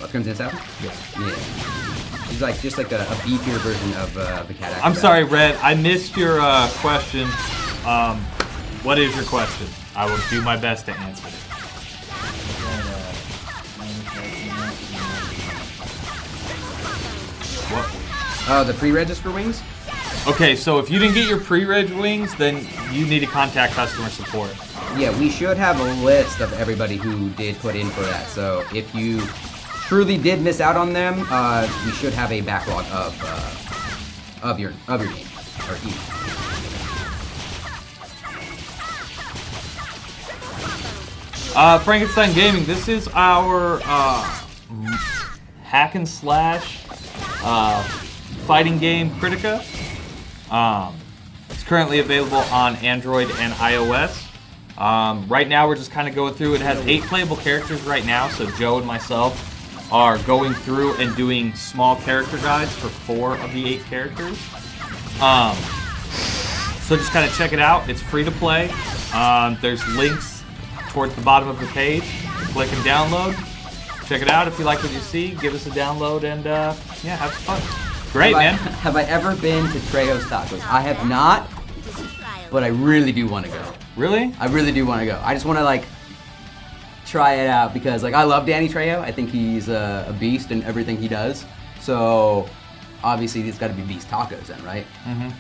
What, Crimson Assassin? Yeah. Yeah. He's like just like a beefier version of the cat. I'm sorry, Red. I missed your question. What is your question? I will do my best to answer it. What? Oh, the pre-register wings? Okay, so if you didn't get your pre-reg wings, then you need to contact customer support. Yeah, we should have a list of everybody who did put in for that. So if you truly did miss out on them, we should have a backlog of your game or each. Frankenstein Gaming, this is our hack and slash fighting game Kritika. It's currently available on Android and iOS. Right now we're just kind of going through. It has 8 playable characters right now, so Joe and myself are going through and doing small character guides for 4 of the 8 characters. So just kind of check it out. It's free to play. There's links towards the bottom of the page. Click and download. Check it out. If you like what you see, give us a download and yeah, have some fun. Great, man. Have I ever been to Trejo's Tacos? I have not, but I really do want to go. Really? I really do want to go. I just want to like try it out because like I love Danny Trejo. I think he's a beast in everything he does. So obviously it's got to be beast tacos then, right? Mm-hmm.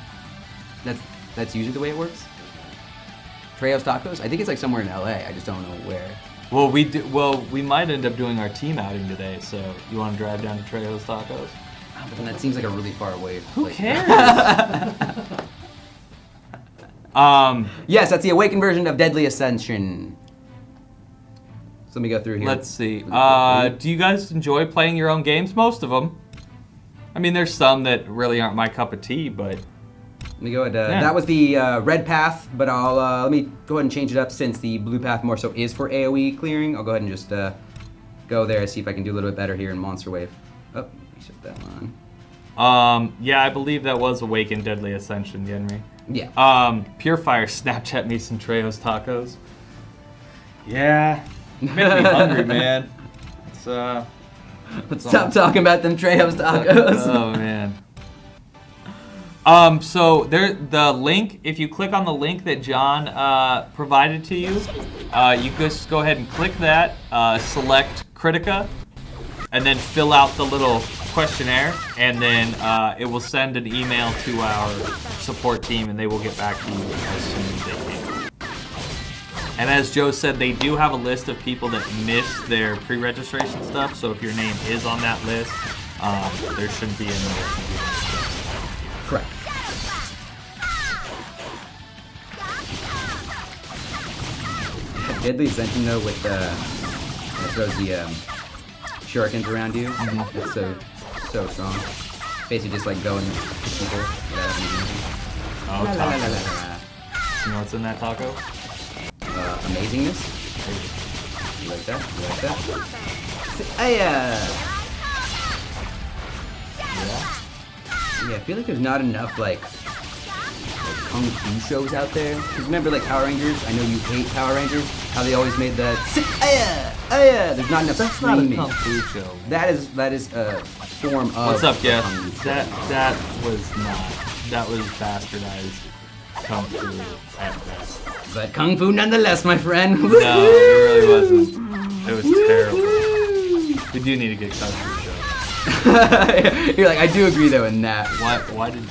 That's usually the way it works. Trejo's Tacos? I think it's like somewhere in LA. I just don't know where. Well, we might end up doing our team outing today. So you want to drive down to Trejo's Tacos? Oh, but then that seems like a really far away. Who place. cares? Yes, that's the awakened version of Deadly Ascension. So let me go through here. Let's see. Do you guys enjoy playing your own games? Most of them. I mean, there's some that really aren't my cup of tea, but Let me go ahead. That was the red path, but I'll let me go ahead and change it up since the blue path more so is for AOE clearing. I'll go ahead and just go there and see if I can do a little bit better here in Monster Wave. Oh, let me shut that on. yeah, I believe that was Awakened Deadly Ascension, Henry. Yeah. Purefire Snapchat me some Trejo's Tacos. Yeah, make me hungry, man. It's Let's stop talking about them Trejo's Tacos. Oh man. So there, the link. If you click on the link that John provided to you, you just go ahead and click that. Select Kritika, and then fill out the little questionnaire, and then it will send an email to our support team, and they will get back to you as soon as they can. And as Joe said, they do have a list of people that missed their pre-registration stuff. So if your name is on that list, there shouldn't be any issue. Correct. Deadly Ascension though with it throws the shurikens around you. Mm-hmm. It's so strong. Basically just like going to people without having to do anything. Oh, La, la, la, la, taco. la, la. You know what's in that taco? Amazingness. You like that? You like that? Yeah, I feel like there's not enough like kung fu shows out there. Cause remember like Power Rangers? I know you hate Power Rangers. How they always made that. There's not enough. That's not a screaming. kung fu show. That is a form of. What's up, Jeff? kung fu show. That was not. That was bastardized kung fu at best. But kung fu nonetheless, my friend. No, it really wasn't. It was terrible. We do need to get kung fu show. You're like, I do agree though in that. Why did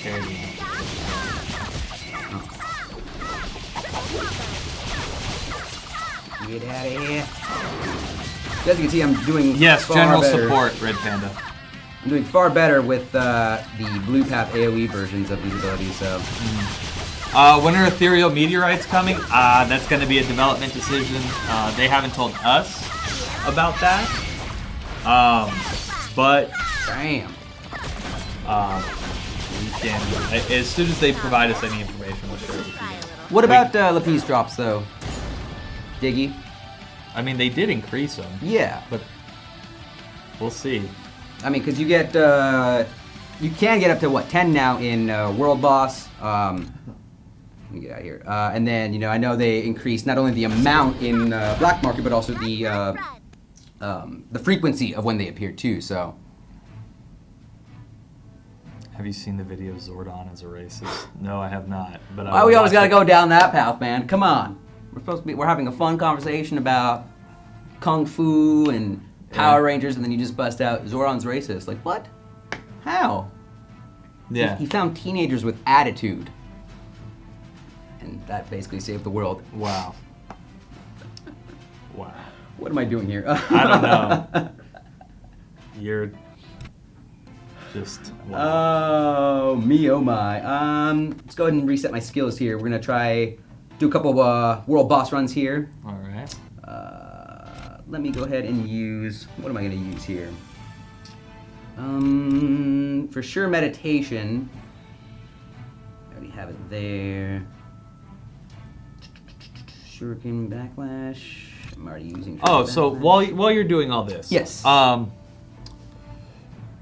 Carrie? Get out of here. As you can see, I'm doing Yes, far general better. support, Red Panda. I'm doing far better with the Blue Path AoE versions of these abilities, so... When are ethereal meteorites coming? That's going to be a development decision. They haven't told us about that. But Damn. we can, as soon as they provide us any information, we'll share it with you. What about Lapis drops, though? Diggy? I mean, they did increase them, Yeah. but we'll see. I mean, because you get... you can get up to, what, 10 now in World Boss. Let me get out of here. And then, you know, I know they increased not only the amount in Black Market, but also the frequency of when they appear, too, so... Have you seen the video Zordon as a racist? No, I have not. But Why we always gotta go down that path, man? Come on. We're having a fun conversation about Kung Fu and Power Rangers, and then you just bust out Zordon's racist. Like, what? How? Yeah. He found teenagers with attitude. And that basically saved the world. Wow. Wow. What am I doing here? I don't know. You're just... Oh, me, oh my. Let's go ahead and reset my skills here. We're gonna try do a couple of world boss runs here. All right. Let me go ahead and use, what am I gonna use here? For sure meditation. I already have it there. Shuriken Backlash. I'm already using Shuriken Oh, so Backlash. while you're doing all this. Yes.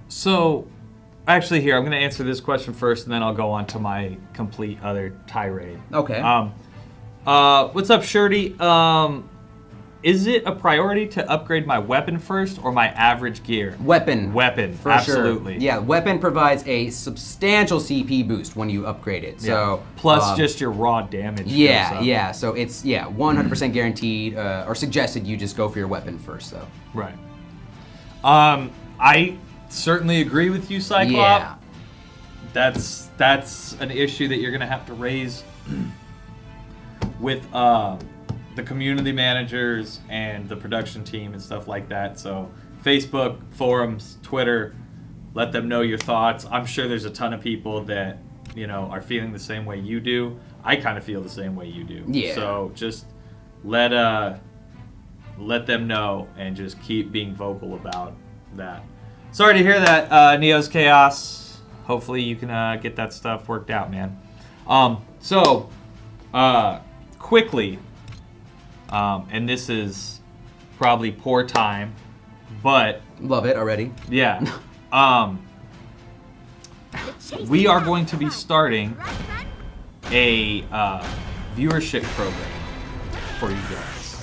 So, actually here, I'm going to answer this question first, and then I'll go on to my complete other tirade. Okay. What's up, Shirty? Is it a priority to upgrade my weapon first or my average gear? Weapon. Weapon, For absolutely. Sure. Yeah, weapon provides a substantial CP boost when you upgrade it. So Plus just your raw damage. Yeah, goes up. yeah. So it's 100% guaranteed or suggested you just go for your weapon first, though. Right. I certainly agree with you, Cyclop. Yeah. That's an issue that you're gonna have to raise with the community managers and the production team and stuff like that. So Facebook, forums, Twitter, let them know your thoughts. I'm sure there's a ton of people that, you know, are feeling the same way you do. I kind of feel the same way you do. Yeah. So just let them know and just keep being vocal about that. Sorry to hear that, Neo's Chaos. Hopefully you can get that stuff worked out, man. Quickly, and this is probably poor time, but Love it already. yeah, we are going to be starting a viewership program for you guys.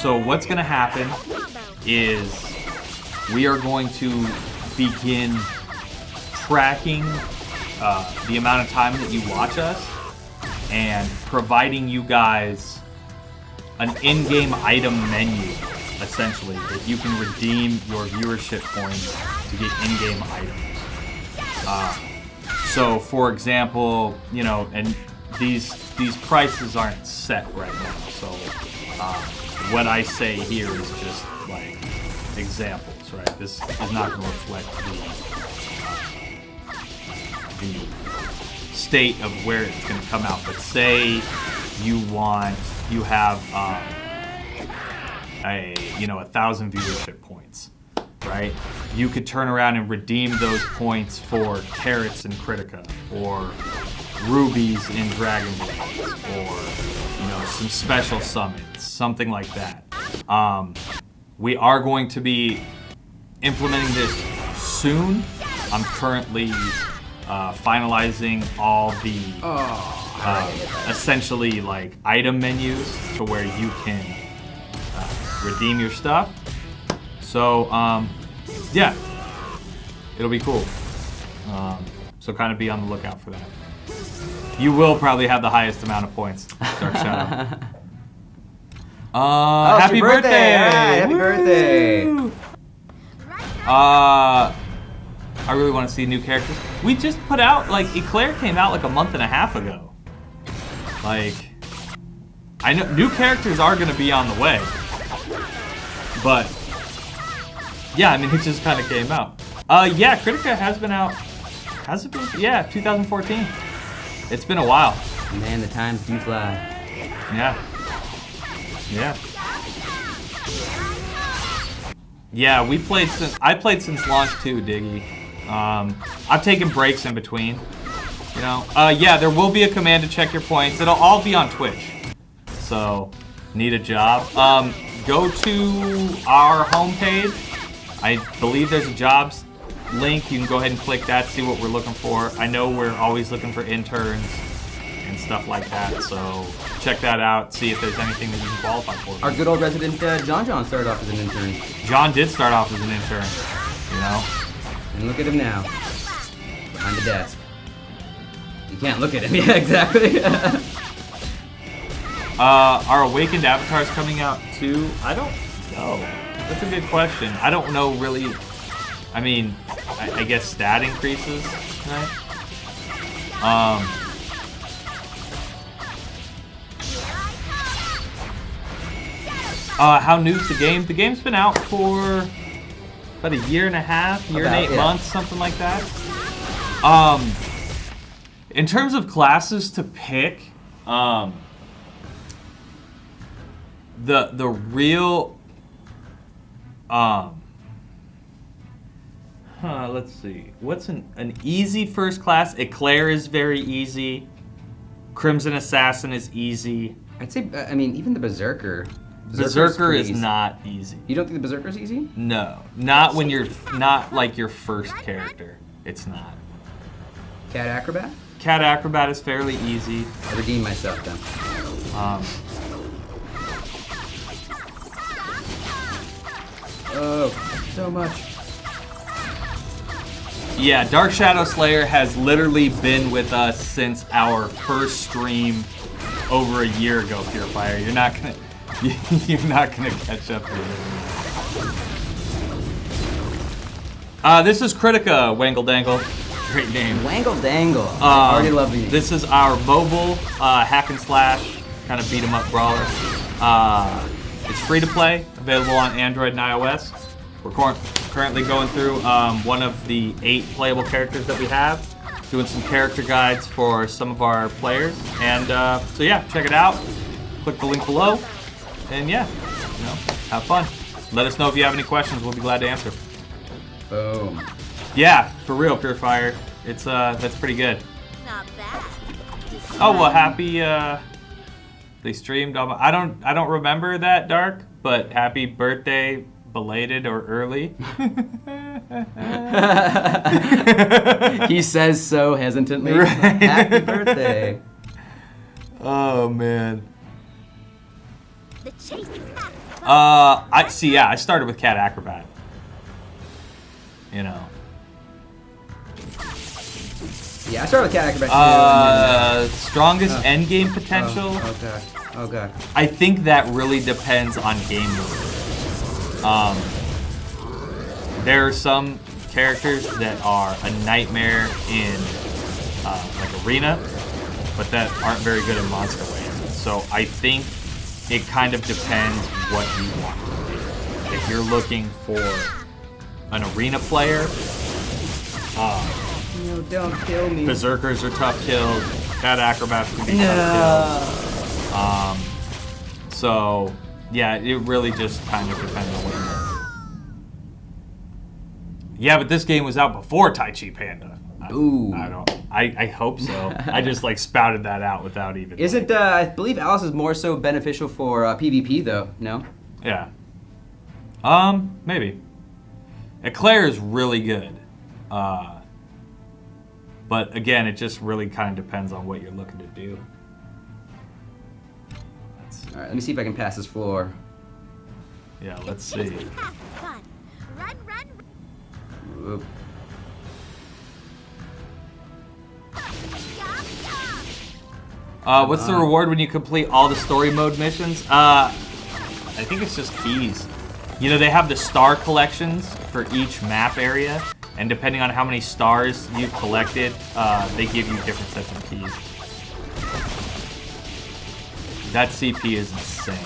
So what's going to happen is we are going to begin tracking the amount of time that you watch us and providing you guys an in-game item menu, essentially, that you can redeem your viewership points to get in-game items. So, for example, you know, and these prices aren't set right now. So, what I say here is just like examples, right? This is not going to reflect the state of where it's going to come out. But say you have 1,000 viewership points, right? You could turn around and redeem those points for carrots in Kritika, or rubies in Dragon Blades, or, you know, some special summons, something like that. We are going to be implementing this soon. I'm currently finalizing all the essentially like item menus to where you can redeem your stuff. So yeah, it'll be cool. So kind of be on the lookout for that. You will probably have the highest amount of points, Dark Shadow. Happy birthday! All right, happy birthday! I really want to see new characters. We just put out, like, Eclair came out like a month and a half ago. Like, I know new characters are gonna be on the way, but yeah, I mean it just kind of came out. Yeah, Kritika has been out. Has it been? Yeah, 2014. It's been a while. Man, the times do fly. Yeah. Yeah. Yeah, I played since launch too, Diggy. I've taken breaks in between. You know. Yeah, there will be a command to check your points. It'll all be on Twitch. So, need a job. Go to our homepage. I believe there's a jobs link. You can go ahead and click that, see what we're looking for. I know we're always looking for interns and stuff like that, so check that out, see if there's anything that you can qualify for. Our good old resident John started off as an intern. John did start off as an intern, you know? And look at him now, behind the desk. You can't look at him, yeah, exactly. Our Awakened Avatar's coming out too? I don't know. That's a good question. I don't know really. I mean, I guess stat increases, right? How new's the game? The game's been out for about a year and a half, year and 8 months, something like that. In terms of classes to pick, the real let's see. What's an easy first class? Eclair is very easy. Crimson Assassin is easy. I'd say, I mean, even the Berserker. Berserker is not easy. You don't think the Berserker's easy? No, not when you're not like your first character. It's not. Cat Acrobat? Cat Acrobat is fairly easy. I redeemed myself then. Oh, so much. Yeah, Dark Shadow Slayer has literally been with us since our first stream over a year ago, Purifier. You're not gonna catch up here. This is Kritika, Wangle Dangle. Great name. Wangle Dangle. I already love you. This is our mobile hack and slash kind of beat 'em up brawler. It's free to play, available on Android and iOS. We're currently going through one of the 8 playable characters that we have, doing some character guides for some of our players, and so yeah, check it out. Click the link below, and yeah, you know, have fun. Let us know if you have any questions. We'll be glad to answer. Boom. Yeah, for real, Purifier. It's that's pretty good. Not bad. Oh well, happy. They streamed. I don't remember that, Dark, but happy birthday, belated or early. He says so hesitantly. Right. Happy birthday. Oh man. The chase is not fun. I see. Yeah, I started with Cat Acrobat. You know. Yeah, I started with Cat Acrobat too. Strongest endgame potential. Oh god. Oh god. I think that really depends on game mode. There are some characters that are a nightmare in like arena, but that aren't very good in monster waves. So I think it kind of depends what you want to do. If you're looking for an arena player, No, don't kill me. Berserkers are tough killed. Cat Acrobats can be tough killed. So yeah, it really just kind of depends on what you want. Yeah, but this game was out before Tai Chi Panda. Ooh. I hope so. I just like spouted that out without even. Isn't I believe Alice is more so beneficial for PvP though? No. Yeah. Maybe. Eclair is really good. But again, it just really kind of depends on what you're looking to do. All right, let me see if I can pass this floor. Yeah, let's The chase see. is half fun. Run, run, Whoop. run. What's the reward when you complete all the story mode missions? I think it's just keys. You know, they have the star collections for each map area, and depending on how many stars you've collected, they give you different sets of keys. That CP is insane.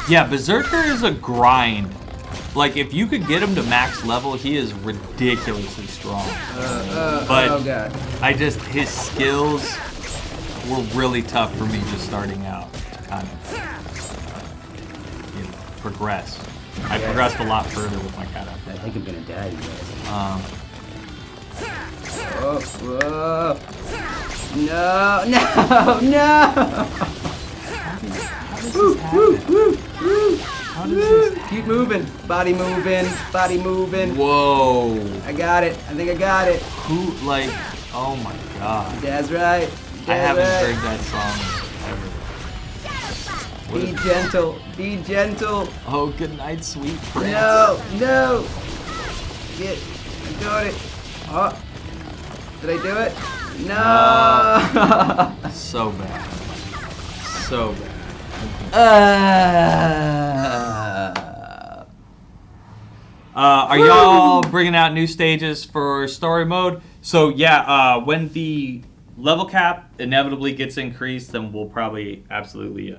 Yeah, Berserker is a grind. Like, if you could get him to max level, he is ridiculously strong. But oh god. his skills were really tough for me just starting out to kind of, progress. I progressed a lot further with my cat out I there. think I'm gonna die, you guys. Whoa. No. How does this happen? How does this happen? Keep moving. Body moving. Whoa. I got it. I think I got it. Who, like, oh my god. That's right. I haven't right. heard that song ever. What Be is- gentle. Be gentle. Oh, good night, sweet prince. No. Get. I'm doing it. Oh. Did I do it? No. So bad. So bad. Are y'all bringing out new stages for story mode? So yeah, when the level cap inevitably gets increased, then we'll probably absolutely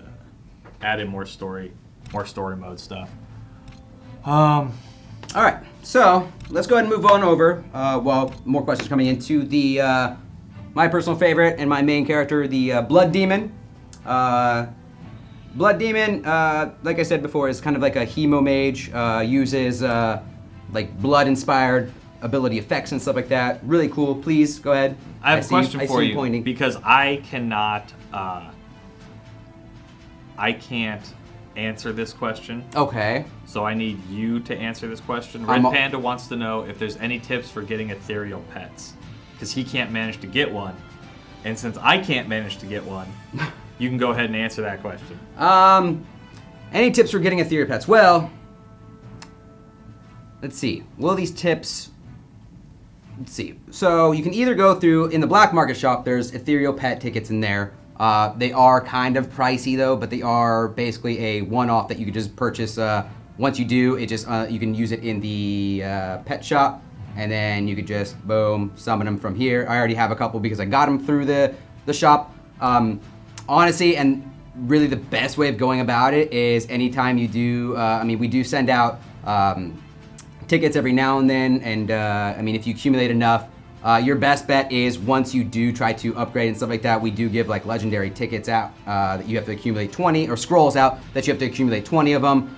add in more story mode stuff. All right, so let's go ahead and move on over. Well, more questions coming into the my personal favorite and my main character, the Blood Demon. Blood Demon, like I said before, is kind of like a hemo mage. Uses like blood-inspired ability effects and stuff like that. Really cool. Please go ahead. I have a question for you pointing. because I cannot. I can't answer this question. Okay. So I need you to answer this question. I'm Red a- Panda wants to know if there's any tips for getting ethereal pets, because he can't manage to get one. And since I can't manage to get one, you can go ahead and answer that question. Any tips for getting ethereal pets? Well, let's see. Will these tips? Let's see. So you can either go through in the black market shop. There's ethereal pet tickets in there. They are kind of pricey though, but they are basically a one-off that you can just purchase. Once you do, it just you can use it in the pet shop, and then you could just boom summon them from here. I already have a couple because I got them through the shop. Honestly, and really the best way of going about it is anytime you do. I mean, we do send out tickets every now and then, and I mean, if you accumulate enough. Your best bet is once you do try to upgrade and stuff like that, we do give like legendary tickets out that you have to accumulate 20, or scrolls out that you have to accumulate 20 of them.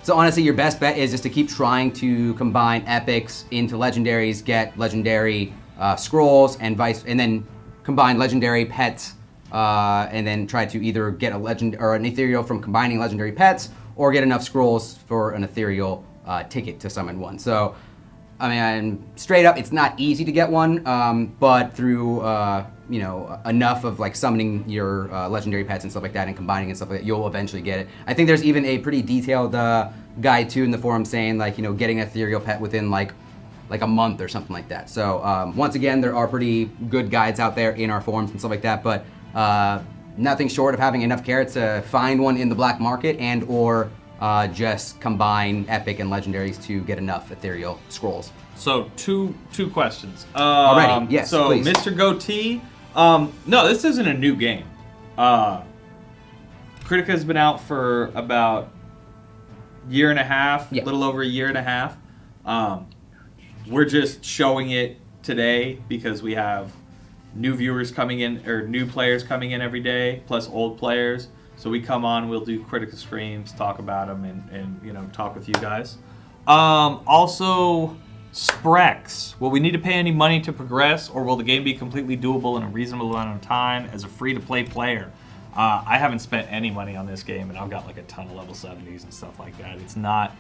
So honestly, your best bet is just to keep trying to combine epics into legendaries, get legendary scrolls, and then combine legendary pets, and then try to either get a legend or an ethereal from combining legendary pets, or get enough scrolls for an ethereal ticket to summon one. So. I mean, straight up, it's not easy to get one, but through enough of like summoning your legendary pets and stuff like that, and combining and stuff like that, you'll eventually get it. I think there's even a pretty detailed guide too in the forum saying like getting an ethereal pet within like a month or something like that. So once again, there are pretty good guides out there in our forums and stuff like that, but nothing short of having enough carrots to find one in the black market and or. Just combine epic and legendaries to get enough ethereal scrolls. So two questions. Already, yes, So please. Mr. Goatee, no, this isn't a new game. Kritika's been out for about year and a half, Yeah. little over a year and a half. We're just showing it today because we have new viewers coming in, or new players coming in every day, plus old players. So we come on, we'll do Kritika streams, talk about them, and talk with you guys. Also, Sprex. Will we need to pay any money to progress, or will the game be completely doable in a reasonable amount of time as a free-to-play player? I haven't spent any money on this game, and I've got like a ton of level 70s and stuff like that. It's not...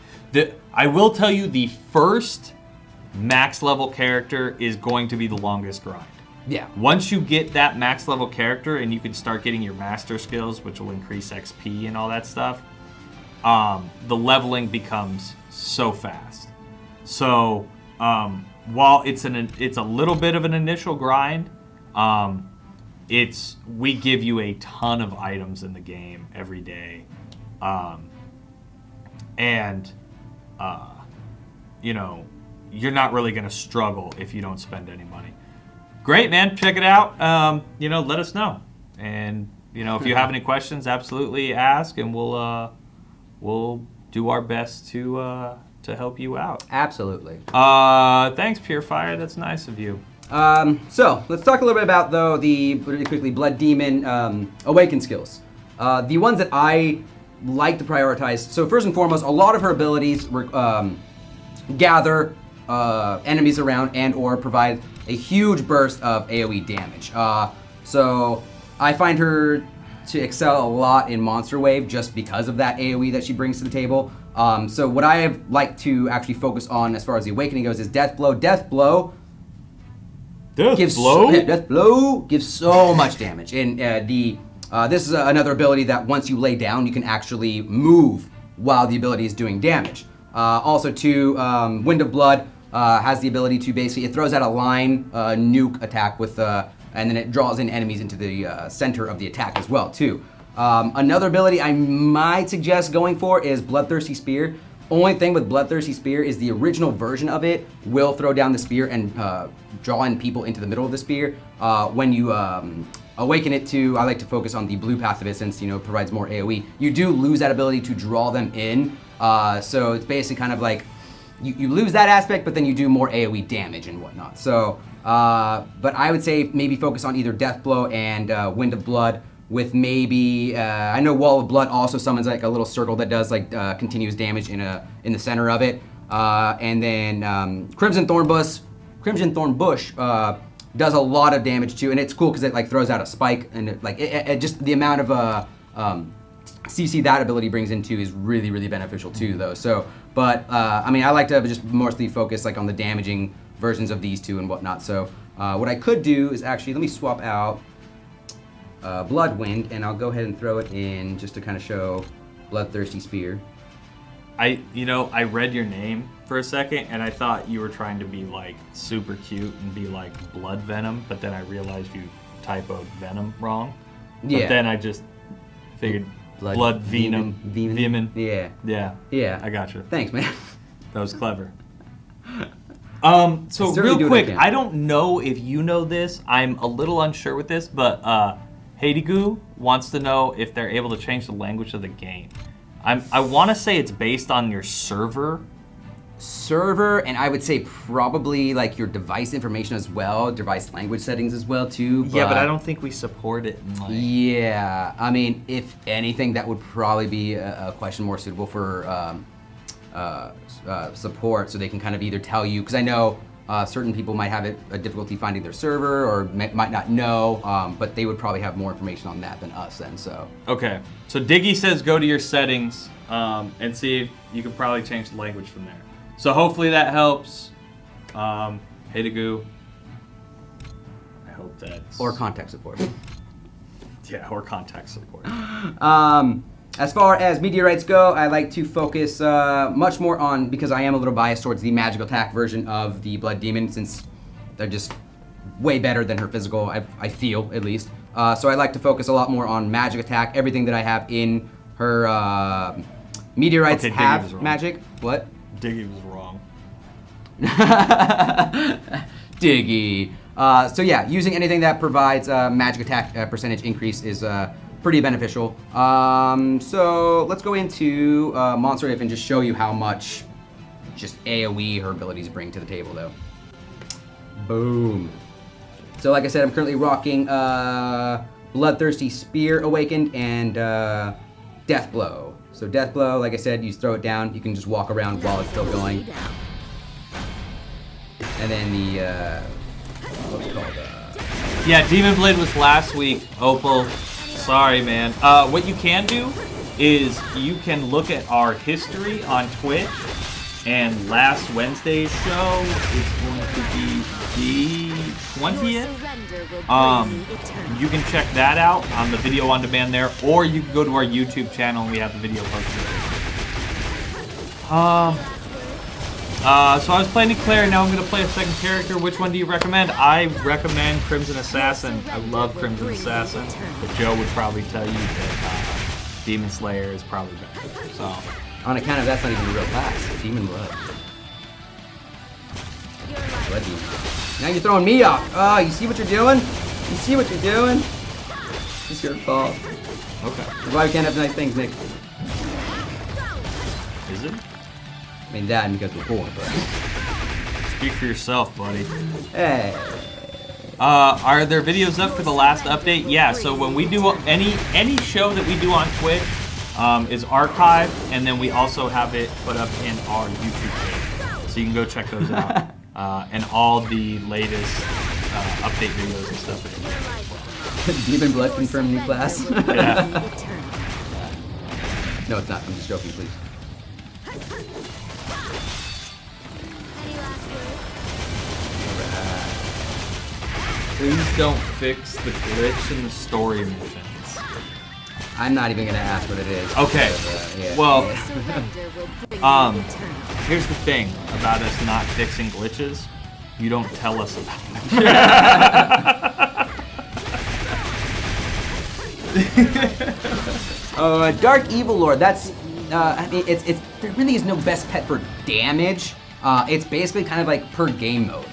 I will tell you, the first max level character is going to be the longest grind. Yeah. Once you get that max level character and you can start getting your master skills, which will increase XP and all that stuff, the leveling becomes so fast. So while it's a little bit of an initial grind, we give you a ton of items in the game every day, you're not really going to struggle if you don't spend any money. Great, man. Check it out. Let us know. And, if you have any questions, absolutely ask, and we'll do our best to help you out. Absolutely. Thanks, Purefire. That's nice of you. So let's talk a little bit about the really quickly Blood Demon Awaken skills. The ones that I like to prioritize. So first and foremost, a lot of her abilities gather enemies around and or provide a huge burst of AoE damage. So I find her to excel a lot in Monster Wave just because of that AoE that she brings to the table. So what I like to actually focus on as far as the Awakening goes is Death Blow. Death Blow gives so much damage, and this is another ability that once you lay down, you can actually move while the ability is doing damage. Also, too, Wind of Blood has the ability to basically it throws out a line nuke attack with, and then it draws in enemies into the center of the attack as well too. Another ability I might suggest going for is Bloodthirsty Spear. Only thing with Bloodthirsty Spear is the original version of it will throw down the spear and draw in people into the middle of the spear. When you awaken it to, I like to focus on the blue path of it since it provides more AoE. You do lose that ability to draw them in, so it's basically kind of like you lose that aspect, but then you do more AoE damage and whatnot. So, but I would say maybe focus on either Death Blow and Wind of Blood. With maybe, I know Wall of Blood also summons like a little circle that does like continuous damage in the center of it, and then Crimson Thorn Bush does a lot of damage too, and it's cool because it like throws out a spike, and it just the amount of CC that ability brings into is really really beneficial too though. So, but I mean I like to just mostly focus like on the damaging versions of these two and whatnot. So what I could do is actually let me swap out. Bloodwind, and I'll go ahead and throw it in just to kind of show Bloodthirsty Spear. I read your name for a second, and I thought you were trying to be like super cute and be like Blood Venom, but then I realized you typoed Venom wrong. Yeah. But then I just figured Blood Venom. Yeah. Yeah. I got you. Thanks, man. That was clever. So real quick, I don't know if you know this. I'm a little unsure with this, but Heidigu wants to know if they're able to change the language of the game. I want to say it's based on your server. And I would say probably like your device information as well, device language settings as well too. Yeah, but I don't think we support it. Yeah, I mean, if anything, that would probably be a question more suitable for support, so they can kind of either tell you, because I know certain people might have a difficulty finding their server or might not know, but they would probably have more information on that than us then. So okay, so Diggy says go to your settings and see if you can probably change the language from there. So hopefully that helps. Heidigu, I hope that's or contact support. Yeah, or contact support. As far as meteorites go, I like to focus much more on, because I am a little biased towards the magical attack version of the Blood Demon, since they're just way better than her physical, I feel, at least. So I like to focus a lot more on magic attack. Everything that I have in her meteorites have magic. What? Diggy was wrong. Diggy. So yeah, using anything that provides magic attack percentage increase is pretty beneficial. So let's go into Monster Wave and just show you how much just AoE her abilities bring to the table though. Boom. So like I said, I'm currently rocking Bloodthirsty Spear Awakened and Death Blow. So Death Blow, like I said, you throw it down, you can just walk around while it's still going. And then the, what's it called? Yeah, Demon Blade was last week, Opal. Sorry, man. What you can do is you can look at our history on Twitch, and last Wednesday's show is going to be the 20th. You can check that out on the video on demand there, or you can go to our YouTube channel and we have the video posted. So I was playing Declare, now I'm going to play a second character. Which one do you recommend? I recommend Crimson Assassin. I love Crimson Assassin, but Joe would probably tell you that Demon Slayer is probably better. So, on account of that's not even a real class, Demon Blood. blood demon. Now you're throwing me off. Oh, you see what you're doing? You see what you're doing? It's your fault. Okay. That's why we can't have nice things, Nick. Is it? I mean, that and because we're poor, but... Speak for yourself, buddy. Hey. Are there videos up for the last update? Yeah, so when we do any show that we do on Twitch is archived, and then we also have it put up in our YouTube page. So you can go check those out. And all the latest update videos and stuff. Demon Blood confirmed new class. Yeah. No, it's not. I'm just joking, please. Please don't fix the glitch in the story missions. I'm not even gonna ask what it is. Okay. Because, yeah. Well, here's the thing about us not fixing glitches. You don't tell us about them. Dark Evil Lord. That's. I mean, there really is no best pet for damage. It's basically kind of like per game mode.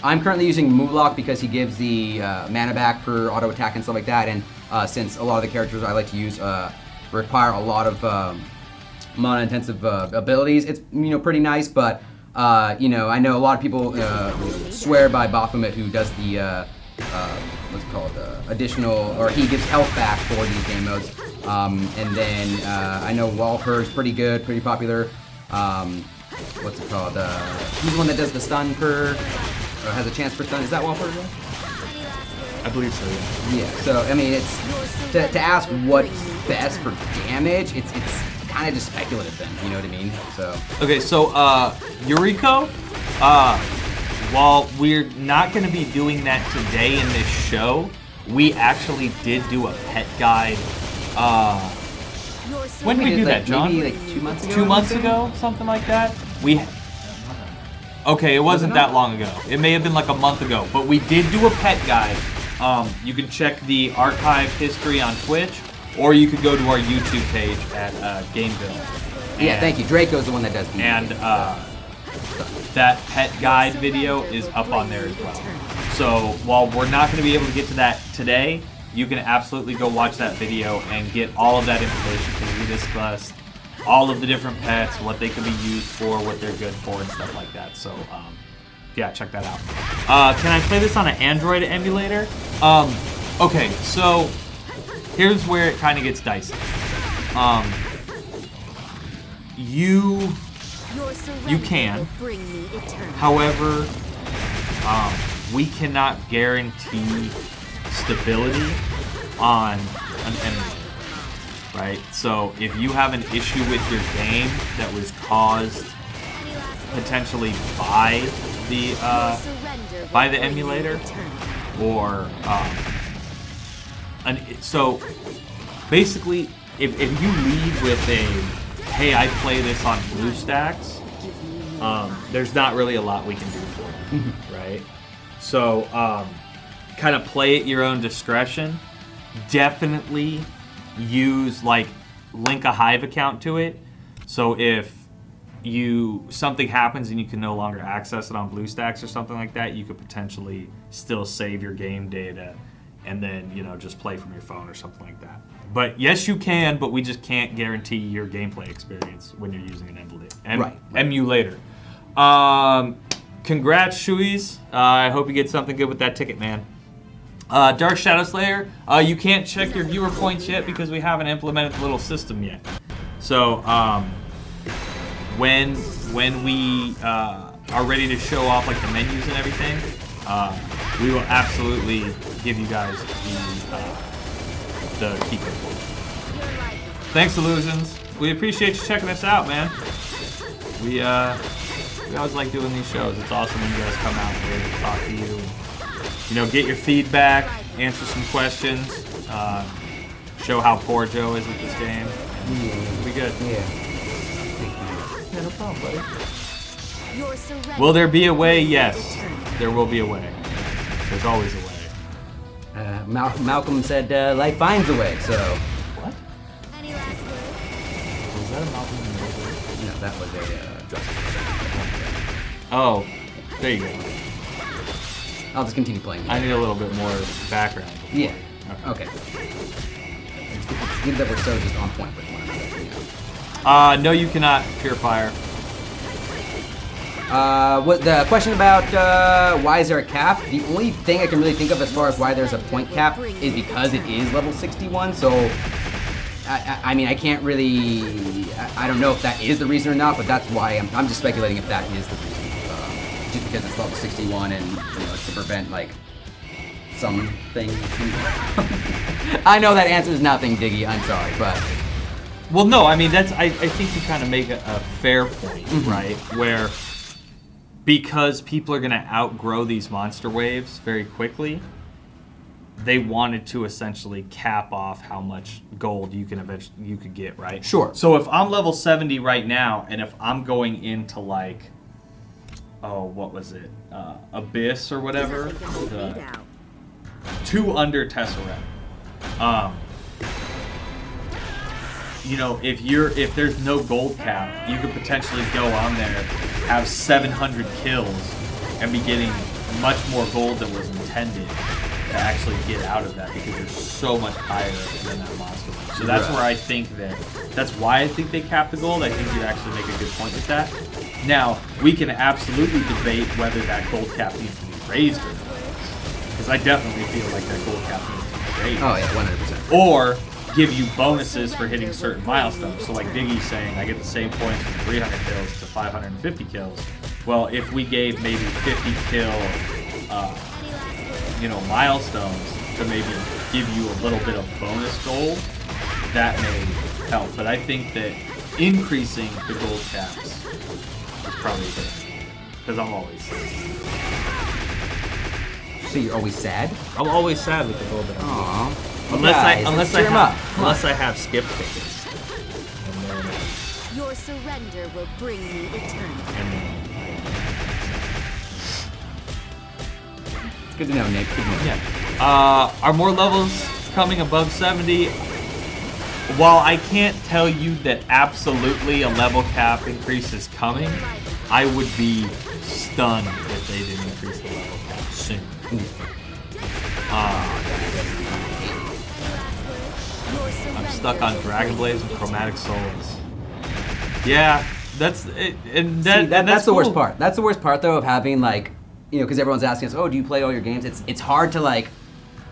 I'm currently using Mulok because he gives the mana back per auto attack and stuff like that. And since a lot of the characters I like to use require a lot of mana intensive abilities, it's pretty nice. But I know a lot of people swear by Baphomet, who does the what's it called, additional, or he gives health back for these game modes. And then I know Walper's pretty good, pretty popular. What's it called? He's the one that does the stun per, or has a chance per stun. Is that Walper? I believe so. Yeah. Yeah. So I mean, it's to ask what's best for damage. It's kind of just speculative then. You know what I mean? So. Okay, so Yuriko, while we're not going to be doing that today in this show, we actually did do a pet guide. When did we do that, John? Maybe like 2 months ago. 2 months ago, something like that. Okay, it wasn't that long ago. It may have been like a month ago, but we did do a pet guide. You can check the archive history on Twitch, or you could go to our YouTube page at Gameville. Yeah, thank you. Draco's the one that does the that pet guide video is up on there as well. So while we're not going to be able to get to that today, you can absolutely go watch that video and get all of that information, because we discussed all of the different pets, what they can be used for, what they're good for, and stuff like that. So yeah, check that out. Can I play this on an Android emulator? Okay, so here's where it kind of gets dicey. You can. However, we cannot guarantee stability on an emulator, right? So if you have an issue with your game that was caused potentially by the emulator, or so basically, if you lead with a, hey, I play this on BlueStacks, there's not really a lot we can do for you, right? So kind of play at your own discretion. Definitely use, link a Hive account to it. So if something happens and you can no longer access it on BlueStacks or something like that, you could potentially still save your game data and then, just play from your phone or something like that. But yes, you can, but we just can't guarantee your gameplay experience when you're using an emulator. Congrats, Shuiz. I hope you get something good with that ticket, man. Dark Shadow Slayer, you can't check your viewer points yet because we haven't implemented the little system yet. So when we are ready to show off the menus and everything, we will absolutely give you guys the key code for it. Thanks, Illusions. We appreciate you checking us out, man. We always like doing these shows. It's awesome when you guys come out and we're able to talk to you. Get your feedback, answer some questions, show how poor Joe is with this game. It'll be good. Yeah. Yeah, no problem, buddy. Will there be a way? Yes, there will be a way. There's always a way. Malcolm said life finds a way, so... What? Was that a Malcolm? No, that was a... Oh, there you go. I'll just continue playing. I need a little bit more background. before. Yeah. Okay. It's good that we're so just on point with one another. You know. No, you cannot Purifier. What the question about why is there a cap? The only thing I can really think of as far as why there's a point cap is because it is level 61. So, I mean, I can't really. I don't know if that is the reason or not, but that's why I'm just speculating if that is the reason. Just because it's level 61 and it's to prevent like something. I know that answers nothing, Diggy. I'm sorry, but. Well, no, I mean I think you kind of make a fair point, right? Where because people are going to outgrow these monster waves very quickly, they wanted to essentially cap off how much gold you could get, right? Sure. So if I'm level 70 right now, and if I'm going into like, what was it, Abyss or whatever, the 2 under Tesseract. If there's no gold cap, you could potentially go on there, have 700 kills, and be getting much more gold than was intended to actually get out of that because you're so much higher than that monster. So that's where I think that's why I think they cap the gold. I think you actually make a good point with that. Now, we can absolutely debate whether that gold cap needs to be raised or not. Because I definitely feel like that gold cap needs to be raised. Oh yeah, 100%. Or give you bonuses for hitting certain milestones. So like Diggy's saying, I get the same points from 300 kills to 550 kills. Well, if we gave maybe 50 kill, milestones to maybe give you a little bit of bonus gold, that may help. But I think that increasing the gold caps is probably a good idea. Because I'm always sad. So you're always sad? I'm always sad with the gold that I'm Aww. Unless I have skip tickets. And then, Your surrender will bring me eternity. It's good to know, Nick. Good to know. Yeah. Are more levels coming above 70? While I can't tell you that absolutely a level cap increase is coming, I would be stunned if they didn't increase the level cap soon. I'm stuck on Dragon Blades and Chromatic Souls. Yeah, that's it, and that's the cool. worst part. That's the worst part, though, of having like, because everyone's asking us, oh, do you play all your games? It's hard to like,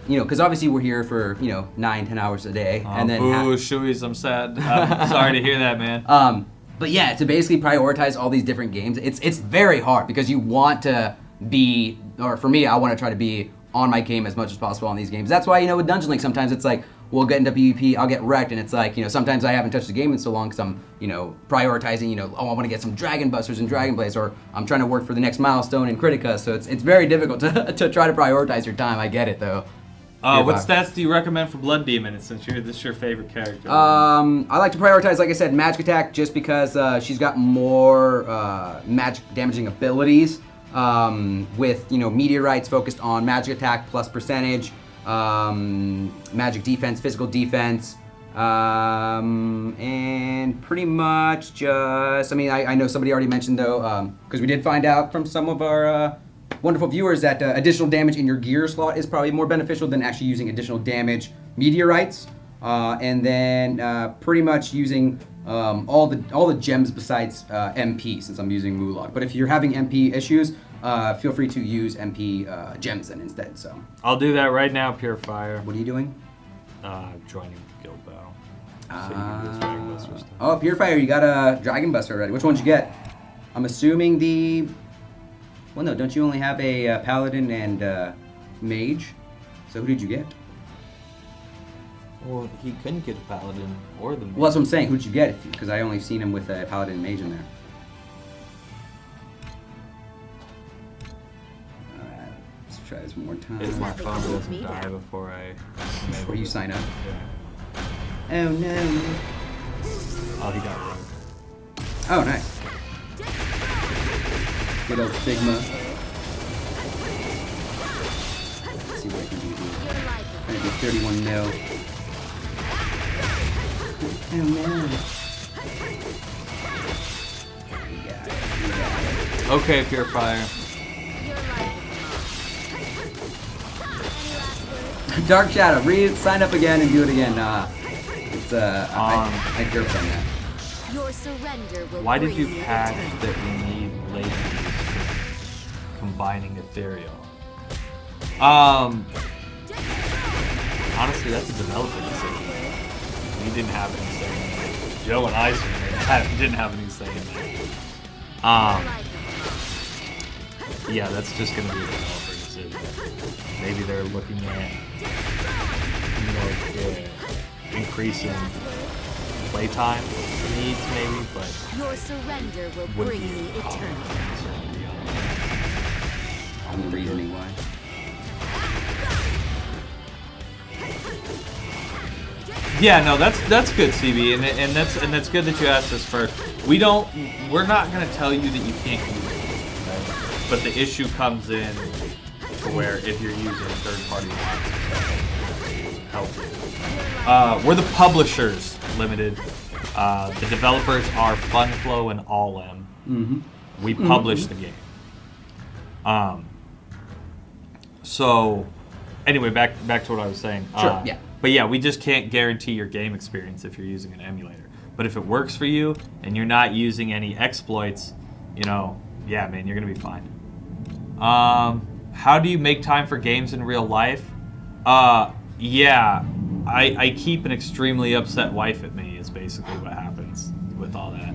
because obviously we're here for 9-10 hours a day, and then Shoeys, I'm sad. I'm sorry to hear that, man. But yeah, to basically prioritize all these different games, it's very hard because you want to be, or for me, I want to try to be on my game as much as possible on these games. That's why, with Dungeon Link, sometimes it's like, we'll get into PvP, I'll get wrecked, and it's like, sometimes I haven't touched the game in so long because I'm, prioritizing, I want to get some Dragon Busters and Dragon Blades, or I'm trying to work for the next milestone in Kritika, so it's very difficult to try to prioritize your time. I get it, though. What stats do you recommend for Blood Demon, since this is your favorite character? I like to prioritize, like I said, Magic Attack, just because she's got more magic damaging abilities, with, Meteorites focused on Magic Attack plus percentage, magic defense, physical defense, and pretty much just, I know somebody already mentioned, though, because we did find out from some of our wonderful viewers that additional damage in your gear slot is probably more beneficial than actually using additional damage meteorites, and then pretty much using all the gems besides MP, since I'm using Mulog. But if you're having MP issues, feel free to use MP gems then instead. So I'll do that right now, Purifier. what are you doing? Joining Guild Battle. So you can do this Dragon Buster stuff. Oh, Purifier, you got a Dragon Buster already. Which one did you get? I'm assuming the... Well, no, don't you only have a Paladin and Mage? So who did you get? Well, he couldn't get a Paladin or the Mage. Well, that's what I'm saying. Who did you get? Because I only seen him with a Paladin and Mage in there. Alright, let's try this one more time. If my phone doesn't die before Before you sign up. Yeah. Oh, no. Oh, he got rogue. Oh, nice. Good old Stigma. Let's see what I can do here. I'm gonna do 31 mil. Oh no. We got it. Okay, Purifier. Dark Shadow, sign up again and do it again. It's I jerked on that. Your surrender will Why did bring you me patch eternity. that we need ladies for combining ethereal? Honestly, that's a developer decision. We didn't have any say in that. Joe and I certainly didn't have any say in that. Yeah, that's just going to be a developer decision. Maybe they're looking at, increasing playtime needs, maybe, but Your surrender will wouldn't bring be me eternity. I'm reasoning why. Yeah, no, that's good, CB, and that's good that you asked us first. We're not gonna tell you that you can't use it, right? But the issue comes in to where if you're using third-party help you. We're the publishers limited. The developers are Funflow and Allm. Mm-hmm. We publish the game. So, anyway, back to what I was saying. Sure, yeah. But yeah, we just can't guarantee your game experience if you're using an emulator. But if it works for you and you're not using any exploits, yeah, man, you're gonna be fine. How do you make time for games in real life? Yeah, I keep an extremely upset wife at me is basically what happens with all that.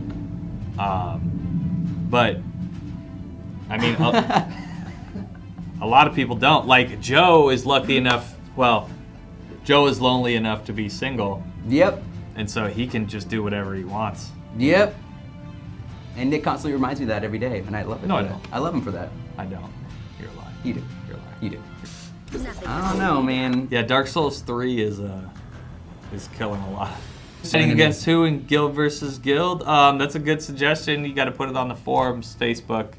But I mean, a lot of people don't. Like Joe is lucky enough. Well, Joe is lonely enough to be single. Yep. And so he can just do whatever he wants. Yep. And Nick constantly reminds me of that every day, and I love it. No, for I that. don't. I love him for that. I don't. You're a liar. You do. You're a liar. You do. Nothing I don't know, man. Yeah, Dark Souls 3 is killing a lot. Standing against who in Guild versus Guild? That's a good suggestion. You got to put it on the forums, Facebook,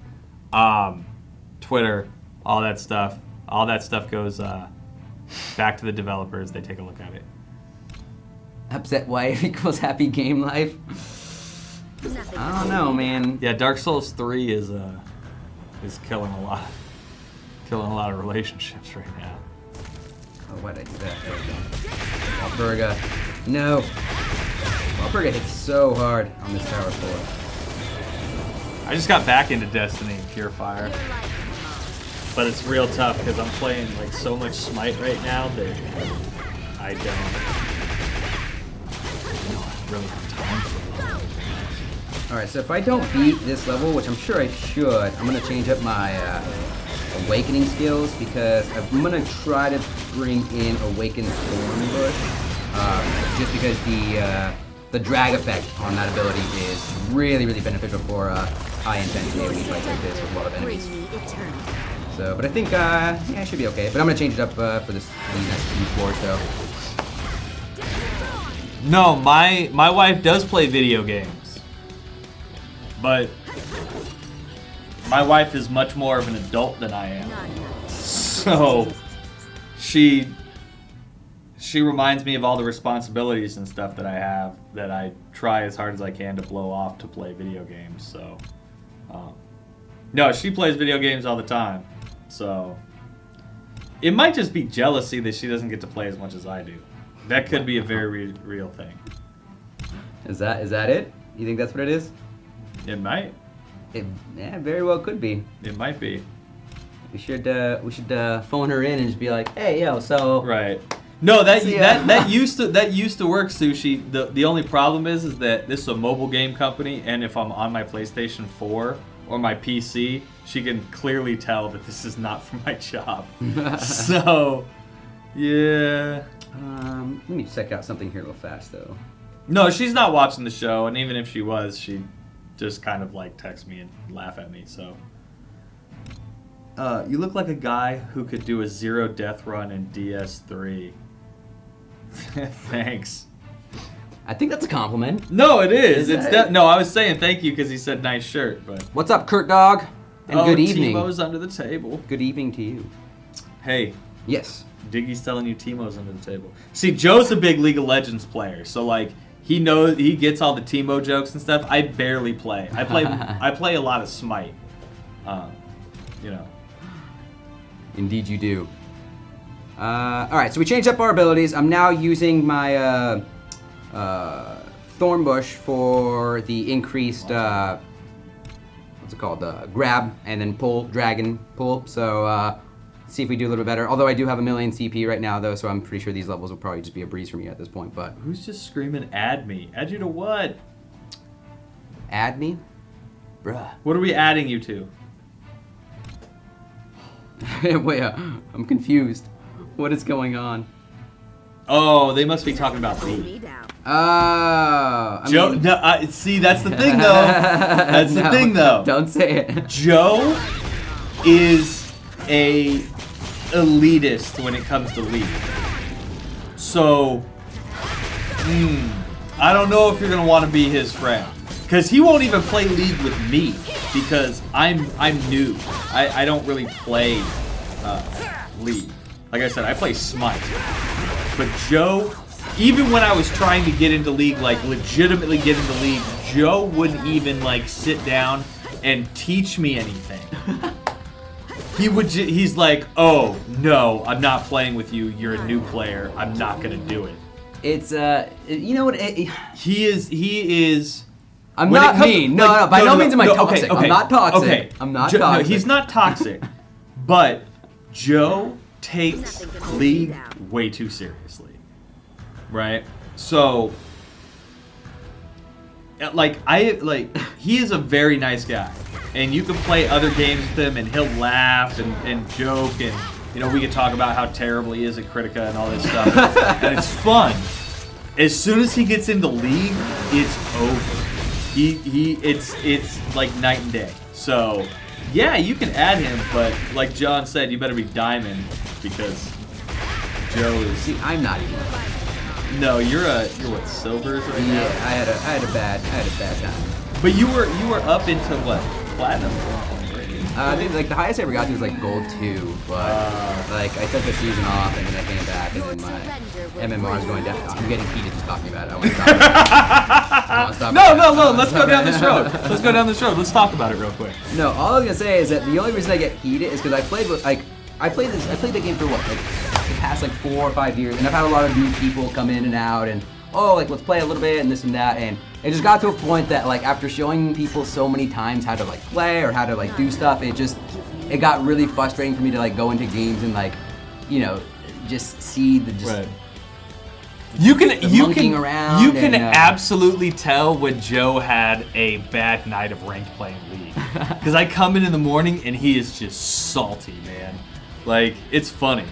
Twitter, all that stuff. All that stuff goes back to the developers. They take a look at it. Upset wife equals happy game life. Nothing I don't know, man. Yeah, Dark Souls 3 is killing a lot of relationships right now. Oh, why'd I do that? There we go. Walpurga. No. Walpurga hits so hard on this tower floor. I just got back into Destiny Purifier, but it's real tough because I'm playing like so much Smite right now that I don't really have time for it. Alright, so if I don't beat this level, which I'm sure I should, I'm going to change up my awakening skills because I'm going to try to bring in Awakened Thornbush, just because the drag effect on that ability is really, really beneficial for high intensity when you fight like this with a lot of enemies. bring me eternity. So, but I think, yeah, it should be okay. But I'm going to change it up for this next few floors, though. No, my wife does play video games, but my wife is much more of an adult than I am. So she reminds me of all the responsibilities and stuff that I have that I try as hard as I can to blow off to play video games. So no, she plays video games all the time. So it might just be jealousy that she doesn't get to play as much as I do. That could be a very real thing. Is that it? You think that's what it is? It might. It very well could be. It might be. We should phone her in and just be like, hey, yo, so Right. No, that See, that used to work, Sushi. The only problem is that this is a mobile game company, and if I'm on my PlayStation 4 or my PC, she can clearly tell that this is not for my job. So, yeah. let me check out something here real fast though. No, she's not watching the show, and even if she was, she'd just kind of like text me and laugh at me. So, you look like a guy who could do a 0 death run in DS3. Thanks. I think that's a compliment. No, it is. Is It's that- no. I was saying thank you because he said nice shirt, but What's up, Kurt Dog? And good evening. Timo's under the table. Good evening to you. Hey, Yes. Diggy's telling you Timo's under the table. See, Joe's a big League of Legends player, so like he knows, he gets all the Timo jokes and stuff. I barely play. I play a lot of Smite. You know. Indeed you do. Alright, so we changed up our abilities. I'm now using my Thorn Bush for the increased, what's it called? Grab and then pull, dragon pull. So, let's see if we do a little bit better. Although I do have a million CP right now, though, so I'm pretty sure these levels will probably just be a breeze for me at this point. But Who's just screaming, add me? Add you to what? add me? Bruh. What are we adding you to? Wait, I'm confused. What is going on? Oh, they must be talking about Hold me. me down. Joe, no, see, that's the thing, though. That's the thing, though. Don't say it. Joe is a elitist when it comes to League. So, I don't know if you're gonna want to be his friend, because he won't even play League with me because I'm new. I don't really play League. Like I said, I play Smite. But Joe, even when I was trying to get into League, like legitimately get into League, Joe wouldn't even like sit down and teach me anything. He's like, oh no, I'm not playing with you. You're a new player. I'm not gonna do it. It's you know what? He is. I'm when not it comes- mean. like, By no means am I toxic. Okay, I'm not toxic. Okay. I'm not No, toxic. he's not toxic. But Joe takes League way too seriously. Right? So he is a very nice guy. And you can play other games with him and he'll laugh and joke and we can talk about how terrible he is at Kritika and all this stuff. And it's fun. As soon as he gets into League, it's over. It's like night and day. So yeah, you can add him, but like John said, you better be diamond because Joe is. See, I'm not even. No, you're what, silvers right Yeah, now? I had a bad time. But you were up into what, platinum? I think like the highest I ever got to was like gold 2, but like I took the season off and then I came back and then my MMR is going down. I'm getting heated just talking about it. I want to stop it. I wanna stop it. No. Let's go down this road. Let's go down this road. Let's talk about it real quick. No, all I was gonna say is that the only reason I get heated is because I played the game for what, like the past like 4 or 5 years, and I've had a lot of new people come in and out, and like let's play a little bit and this and that, and it just got to a point that like after showing people so many times how to like play or how to like do stuff, it got really frustrating for me to like go into games and like just see the just. Right. You can monkeying around and, absolutely tell when Joe had a bad night of ranked playing League. Because I come in the morning and he is just salty, man. Like, it's funny.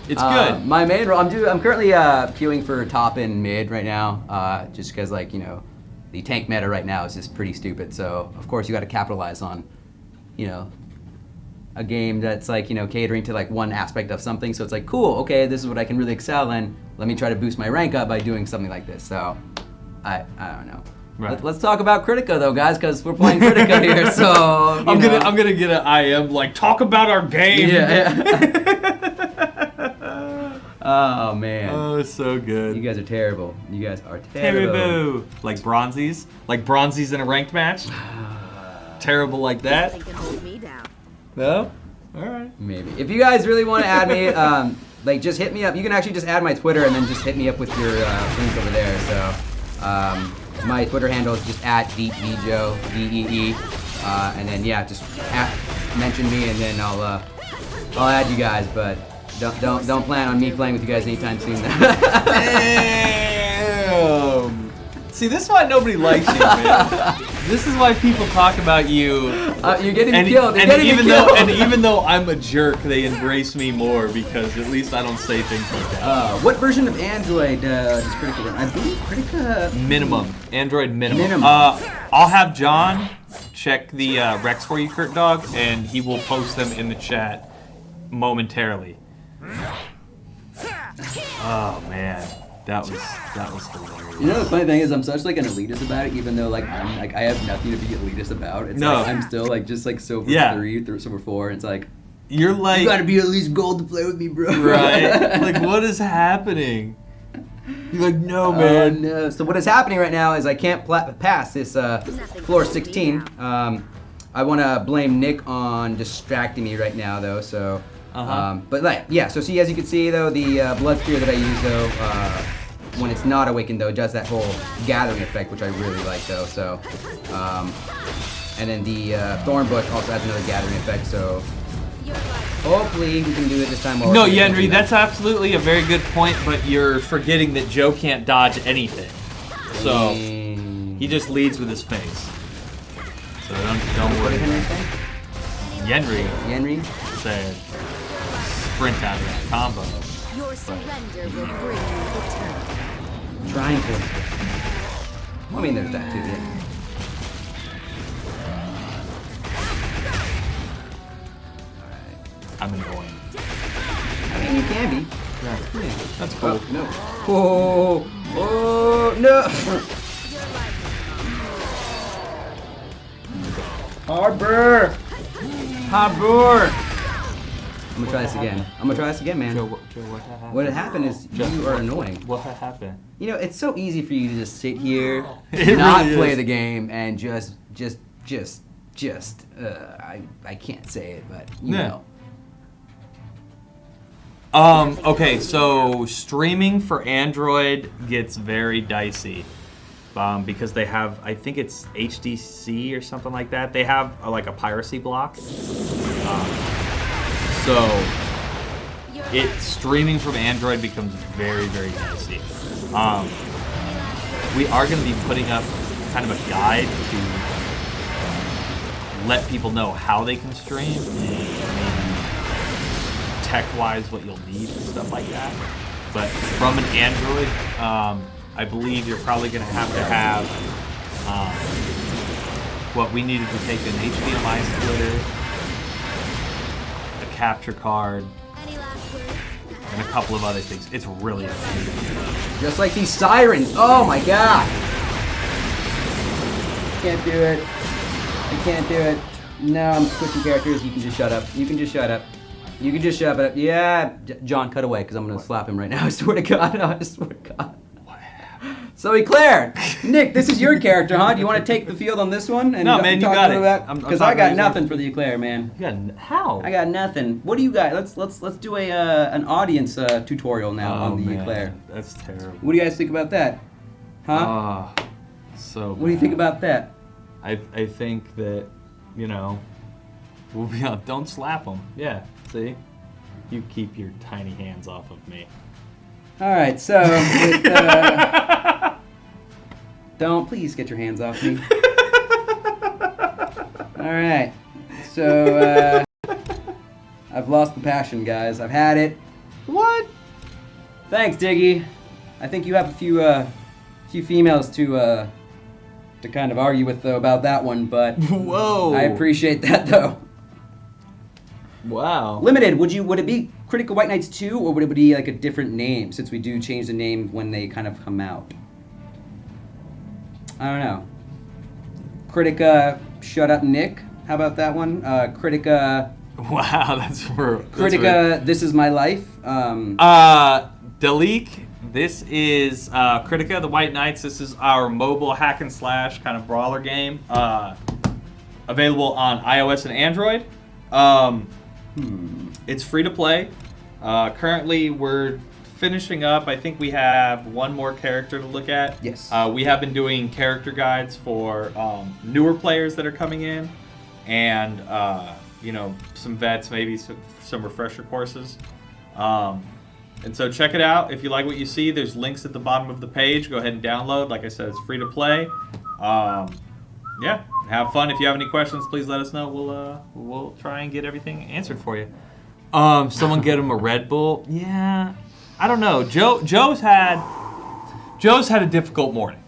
It's good. My main role, I'm currently queuing for top and mid right now, just because like the tank meta right now is just pretty stupid. So of course you got to capitalize on a game that's like catering to like one aspect of something. So it's like cool, okay, this is what I can really excel in. Let me try to boost my rank up by doing something like this. So I don't know. Right. Let's talk about Kritika though, guys, because we're playing Kritika here. So I'm gonna get an IM like talk about our game. Yeah. Oh man. Oh, it's so good. You guys are terrible. You guys are terrible. Terrible. Like bronzies? Like bronzies in a ranked match? Terrible like that? Nothing can hold me down. No? Alright. Maybe. If you guys really want to add me, like just hit me up. You can actually just add my Twitter and then just hit me up with your link over there. So my Twitter handle is just @DeepVJoe, DEE. And then yeah, just mention me and then I'll add you guys, but don't plan on me playing with you guys anytime soon. Damn. See, this is why nobody likes you, man. This is why people talk about you. You're getting killed. Even though I'm a jerk, they embrace me more because at least I don't say things like that. What version of Android does Kritika run? I believe Kritika Minimum. Android minimum. Minimum. I'll have John check the Recs for you, Kurt Dog, and he will post them in the chat momentarily. Oh man, that was hilarious. You know the funny thing is I'm such like an elitist about it, even though like I'm like I have nothing to be elitist about. It's No. like I'm still like just like silver Yeah. 3, silver 4. It's like You're like, you gotta be at least gold to play with me, bro. right? Like, what is happening? You're like, no, man. Oh no. So what is happening right now is I can't pass this floor 16. I want to blame Nick on distracting me right now though. So But like, yeah, so see, as you can see though, the blood spear that I use though, when it's not awakened though, does that whole gathering effect, which I really like though. So, and then the thorn bush also adds another gathering effect. So hopefully we can do it this time. No, Yenri, that's absolutely a very good point, but you're forgetting that Joe can't dodge anything. So he just leads with his face. So don't What worry. did Henry say? Yenri said sprint out of that combo. Your surrender will bring you eternity. Trying to. I mean, there's that too. Yeah. I'm annoying. I mean, you can be. Yeah. Yeah. That's cool. No. Oh no. Harbor. I'm gonna try this again. Man. Joe, what happened? What had happened is you are annoying. What happened? You know, it's so easy for you to just sit here, It not really play is. the game, and just. I can't say it, but you Yeah. know. Okay, so streaming for Android gets very dicey because they have, I think it's HDC or something like that. They have like a piracy block. So streaming from Android becomes very, very dicey. We are going to be putting up kind of a guide to let people know how they can stream and maybe tech-wise what you'll need and stuff like that. But from an Android, I believe you're probably going to have what we needed to take an HDMI splitter, a capture card, Any last words? and a couple of other things. It's really amazing. Just like these sirens. Oh my god. Can't do it. I can't do it. No, I'm switching characters. You can just shut up. You can just shut up. Yeah, John, cut away because I'm gonna slap him right now. I swear to God. I swear to God. So Eclair, Nick, this is your character, huh? Do you want to take the field on this one? And No, man, you talk got a it. little I'm because I talking got to you. nothing for the Eclair, man. How? I got nothing. What do you got? Let's do a an audience tutorial now on the man, Eclair. That's terrible. What do you guys think about that? Huh? Oh, so What do you think bad. about that? I think that, we'll be on. Don't slap them. Yeah, see? You keep your tiny hands off of me. All right, so don't please get your hands off me. All right, so I've lost the passion, guys. I've had it. What? Thanks, Diggy. I think you have a few females to kind of argue with though about that one, but Whoa. I appreciate that though. Wow. Limited, would it be Kritika White Knights 2, or would it be like a different name, since we do change the name when they kind of come out? I don't know. Kritika Shut Up Nick, how about that one? Kritika Wow, that's for Kritika This Is My Life. Dalik, this is Kritika, the White Knights. This is our mobile hack and slash kind of brawler game. Available on iOS and Android. It's free to play. Currently, we're finishing up. I think we have one more character to look at. Yes. We have been doing character guides for newer players that are coming in, and some vets, maybe some refresher courses. And so check it out. If you like what you see, there's links at the bottom of the page. Go ahead and download. Like I said, it's free to play. Yeah, have fun. If you have any questions, please let us know. We'll try and get everything answered for you. Someone get him a Red Bull. Yeah, I don't know. Joe's had a difficult morning,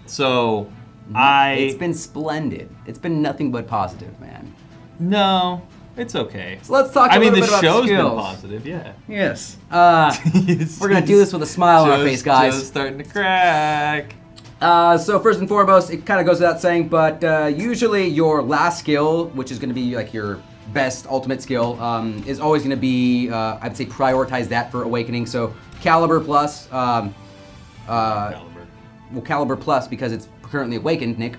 so It's been splendid. It's been nothing but positive, man. No, it's okay. So let's talk a little bit about show's been skills. positive. Yeah. Yes. We're going to do this with a smile on our face, guys. Joe's starting to crack. So first and foremost, it kind of goes without saying, but usually your last skill, which is going to be like your best ultimate skill, is always going to be, I'd say prioritize that for awakening. So Caliber Plus, Caliber. well, Caliber Plus because it's currently awakened, Nick,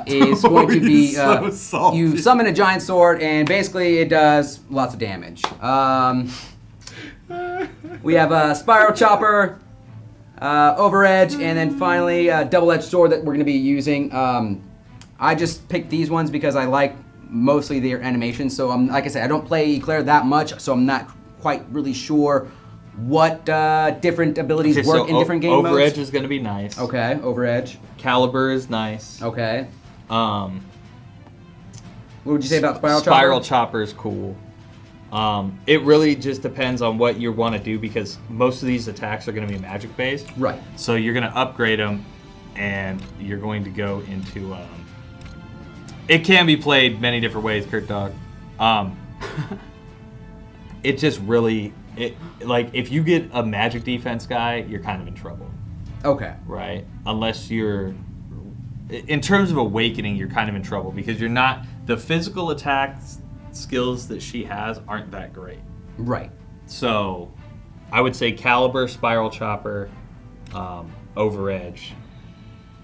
is going to be so salty. you summon a giant sword, and basically it does lots of damage. We have a Spiral Chopper, Overedge, and then finally a double-edged sword that we're going to be using. I just picked these ones because I like mostly their animations. So like I said, I don't play Eclair that much, so I'm not quite really sure what different abilities work in different game modes. Overedge is going to be nice. Okay, Overedge. Caliber is nice. Okay. Um, What would you say about Spiral Chopper? Spiral Chopper is cool. It really just depends on what you want to do because most of these attacks are going to be magic based. Right. So you're going to upgrade them, and you're going to go into. It can be played many different ways, Kurt Dog. It just really, like if you get a magic defense guy, you're kind of in trouble. Okay. Right? Unless you're, in terms of awakening, you're kind of in trouble because you're not, the physical attacks skills that she has aren't that great. Right. So I would say Caliber, Spiral Chopper, Overedge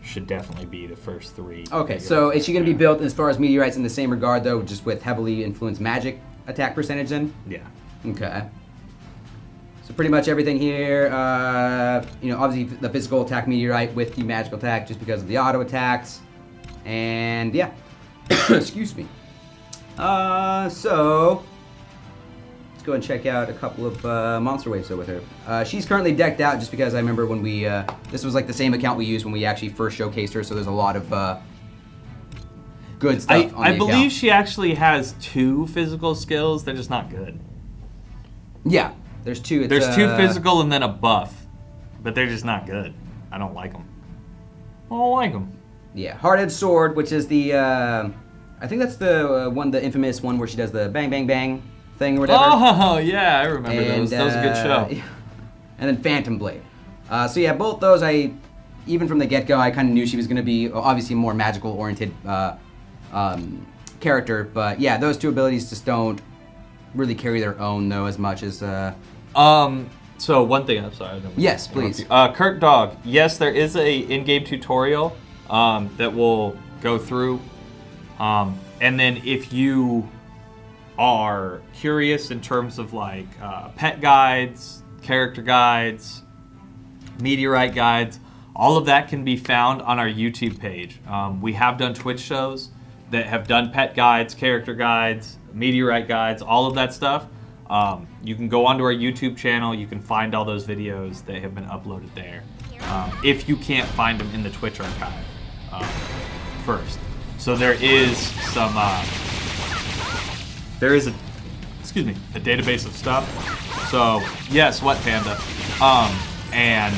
should definitely be the first three. Okay, so is she going to be built as far as meteorites in the same regard, though, just with heavily influenced magic attack percentage then? Yeah. Okay. So pretty much everything here, obviously the physical attack meteorite with the magical attack just because of the auto attacks. And yeah, excuse me. So let's go and check out a couple of monster waves though with her. She's currently decked out just because I remember when we, this was like the same account we used when we actually first showcased her, so there's a lot of good stuff on the I believe account. she actually has 2 physical skills, they're just not good. Yeah, there's 2. There's 2 physical and then a buff, but they're just not good. I don't like them. I don't like them. Yeah, Hard-Edged Sword, which is the, I think that's the one, the infamous one where she does the bang, bang, bang thing or whatever. Oh, yeah, I remember those. That was a good show. Yeah. And then Phantom Blade. So yeah, both those, even from the get-go, I kind of knew she was going to be obviously a more magical-oriented character. But yeah, those 2 abilities just don't really carry their own, though, as much as... So one thing, I'm sorry. Yes, please. Kurt Dog, yes, there is a in-game tutorial that we'll go through. And then if you are curious in terms of like pet guides, character guides, meteorite guides, all of that can be found on our YouTube page. We have done Twitch shows that have done pet guides, character guides, meteorite guides, all of that stuff. You can go onto our YouTube channel. You can find all those videos that have been uploaded there. If you can't find them in the Twitch archive first. So there is some, a database of stuff. So yeah, Sweat Panda. And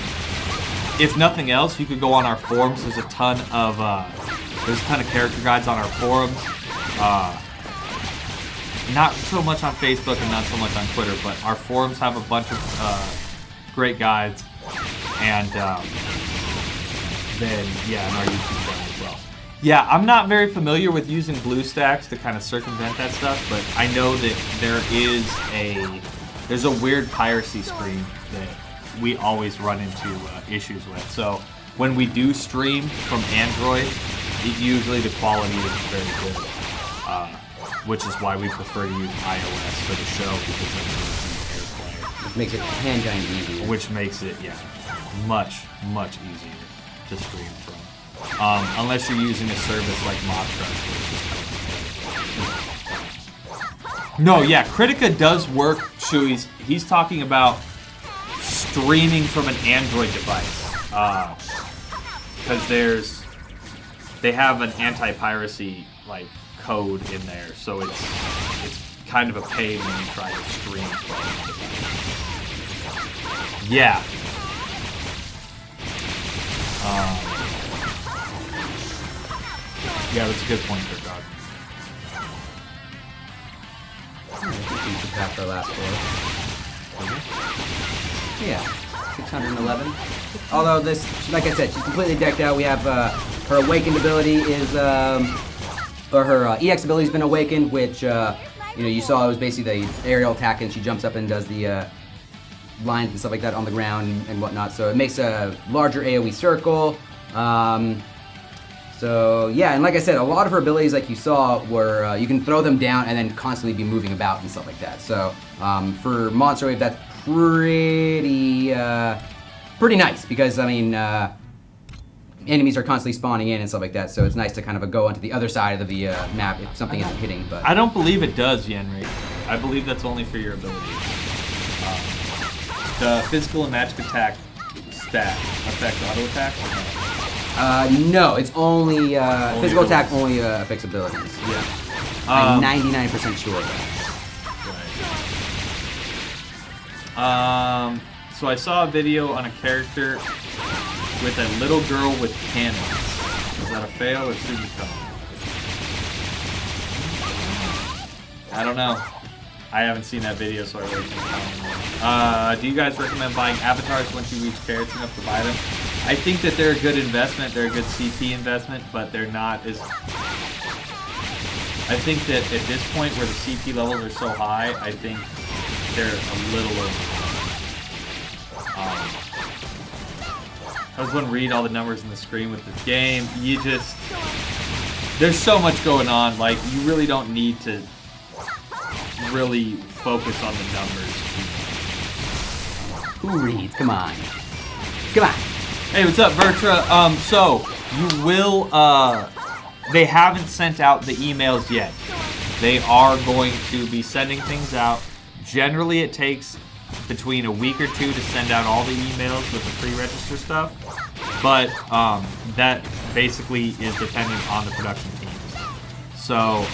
if nothing else, you could go on our forums. There's a ton of character guides on our forums. Not so much on Facebook and not so much on Twitter, but our forums have a bunch of great guides, and then and our YouTube channel as well. Yeah, I'm not very familiar with using BlueStacks to kind of circumvent that stuff, but I know that there's a weird piracy screen that we always run into issues with. So when we do stream from Android, usually the quality is very good. Which is why we prefer to use iOS for the show because then AirPlay. Which makes it 10 times easier. Which makes it, much, much easier to stream from. Unless you're using a service like MobTruck, which is No, yeah, Kritika does work, Chewy. He's talking about streaming from an Android device. Because they have an anti-piracy, code in there, so it's kind of a pain when you try to stream from it. Yeah. Yeah, that's a good point there, Dog. I think we should pass our last floor. Yeah, 611. Although this, like I said, she's completely decked out. We have her awakened ability is, or her EX ability has been awakened, which you saw it was basically the aerial attack, and she jumps up and does the lines and stuff like that on the ground and whatnot. So it makes a larger AoE circle. So yeah, and like I said, a lot of her abilities, like you saw, were you can throw them down and then constantly be moving about and stuff like that. So for Monster Wave, that's pretty nice because I mean enemies are constantly spawning in and stuff like that. So it's nice to kind of go onto the other side of the map if something isn't hitting. But I don't believe it does, Yenri. I believe that's only for your abilities. The physical and magic attack stat affects auto attack. no, it's only physical abilities. attack only affects abilities. Yeah. I'm 99% sure of that. Right. So I saw a video on a character with a little girl with cannons. Is that a fail or Sugiko? I don't know. I haven't seen that video, so I really can't. Do you guys recommend buying avatars once you reach carrots enough to buy them? I think that they're a good investment. They're a good CP investment, but they're not as... I think that at this point where the CP levels are so high, I think they're a little I was going to read all the numbers on the screen with this game. You just... There's so much going on. Like, you really don't need to really focus on the numbers. Who reads? Come on. Come on. Hey, what's up, Vertra? So, you will, they haven't sent out the emails yet. They are going to be sending things out. Generally, it takes between a week or two to send out all the emails with the pre-register stuff. But, that basically is dependent on the production teams. So,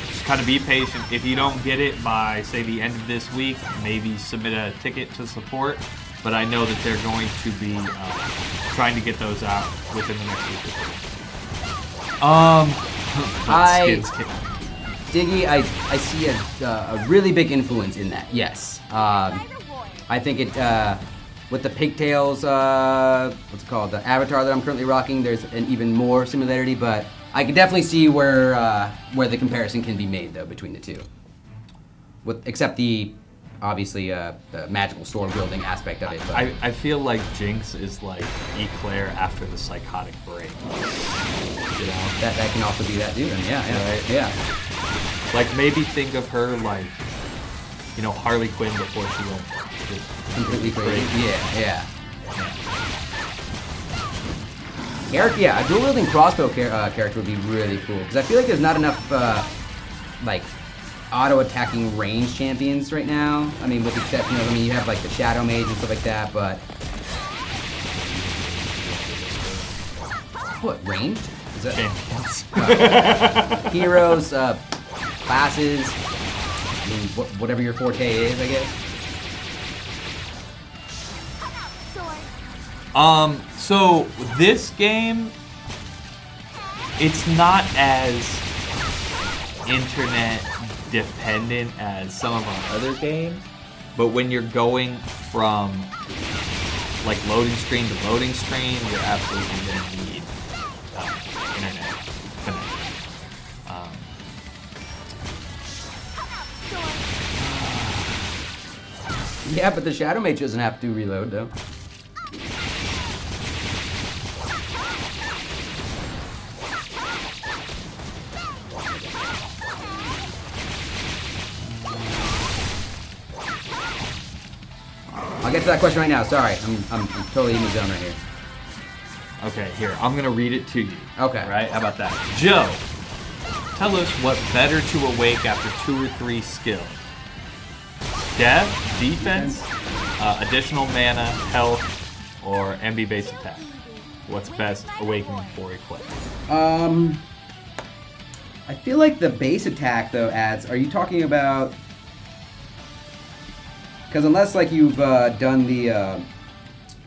just kind of be patient. If you don't get it by, say, the end of this week, maybe submit a ticket to support. But I know that they're going to be trying to get those out within the next week or two. Diggy, I see a really big influence in that. Yes, I think it with the pigtails. What's it called? The avatar that I'm currently rocking. There's an even more similarity, but I can definitely see where the comparison can be made though between the two. Except the obviously the magical sword wielding aspect of it. But I feel like Jinx is like Eclair after the psychotic break. You know? That can also be that dude. Yeah. Right? Yeah. Like maybe think of her like, you know, Harley Quinn before she went Completely crazy. crazy. Yeah. A dual wielding crossbow character would be really cool because I feel like there's not enough like auto attacking range champions right now. I mean, with the exception of you have like the Shadow Mage and stuff like that, but what ranged? Is that Champions. heroes, classes? I mean, whatever your forte is, I guess. So this game, it's not as internet dependent as some of our other games, but when you're going from like loading screen to loading screen, you're absolutely going to need internet connection. Yeah, but the Shadow Mage doesn't have to reload though. I'll get to that question right now. Sorry, I'm totally in the zone right here. Okay, here, I'm going to read it to you. Okay. Right? How about that? Joe, tell us what better to awake after 2 or 3 skill. Death, defense, additional mana, health, or MB base attack. What's best awakening for equip? I feel like the base attack though adds. Are you talking about? Because unless like you've done the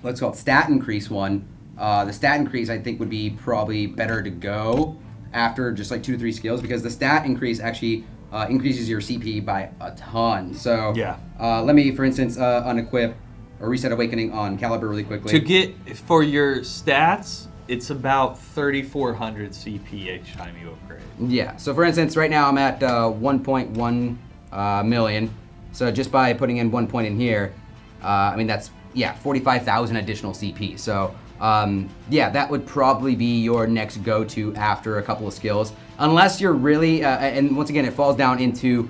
let's call it stat increase one, the stat increase I think would be probably better to go after just like 2 to 3 skills because the stat increase actually increases your CP by a ton. So Yeah. Let me, for instance, unequip or reset awakening on Caliber really quickly. To get, for your stats, it's about 3,400 CP each time you upgrade. Yeah. So for instance, right now I'm at 1.1 million. So just by putting in 1 point in here, I mean that's 45,000 additional CP. So yeah, that would probably be your next go-to after a couple of skills. Unless you're really, and once again, it falls down into,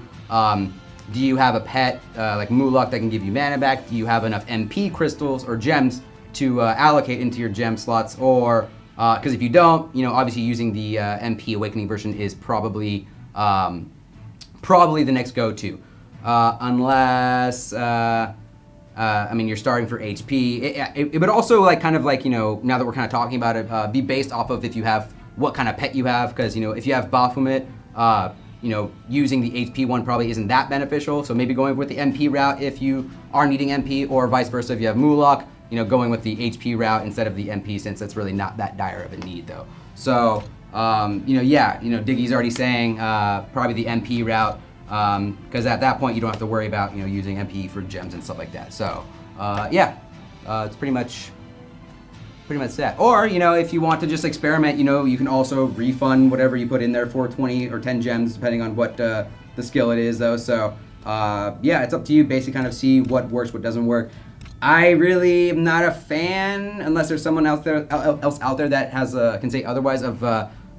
do you have a pet like Mulak that can give you mana back? Do you have enough MP crystals or gems to allocate into your gem slots? Or, because if you don't, obviously using the MP Awakening version is probably the next go-to. Unless, you're starting for HP. It would also now that we're kind of talking about it, be based off of if you have, what kind of pet you have, because, if you have Baphomet, using the HP one probably isn't that beneficial. So maybe going with the MP route if you are needing MP, or vice versa if you have Mulak, going with the HP route instead of the MP, since it's really not that dire of a need though. So, Diggy's already saying probably the MP route, because at that point you don't have to worry about using MP for gems and stuff like that. So it's pretty much set. Or if you want to just experiment, you can also refund whatever you put in there for 20 or 10 gems depending on what the skill it is though. So it's up to you. Basically kind of see what works, what doesn't work. I really am not a fan, unless there's someone else out there that has can say otherwise, of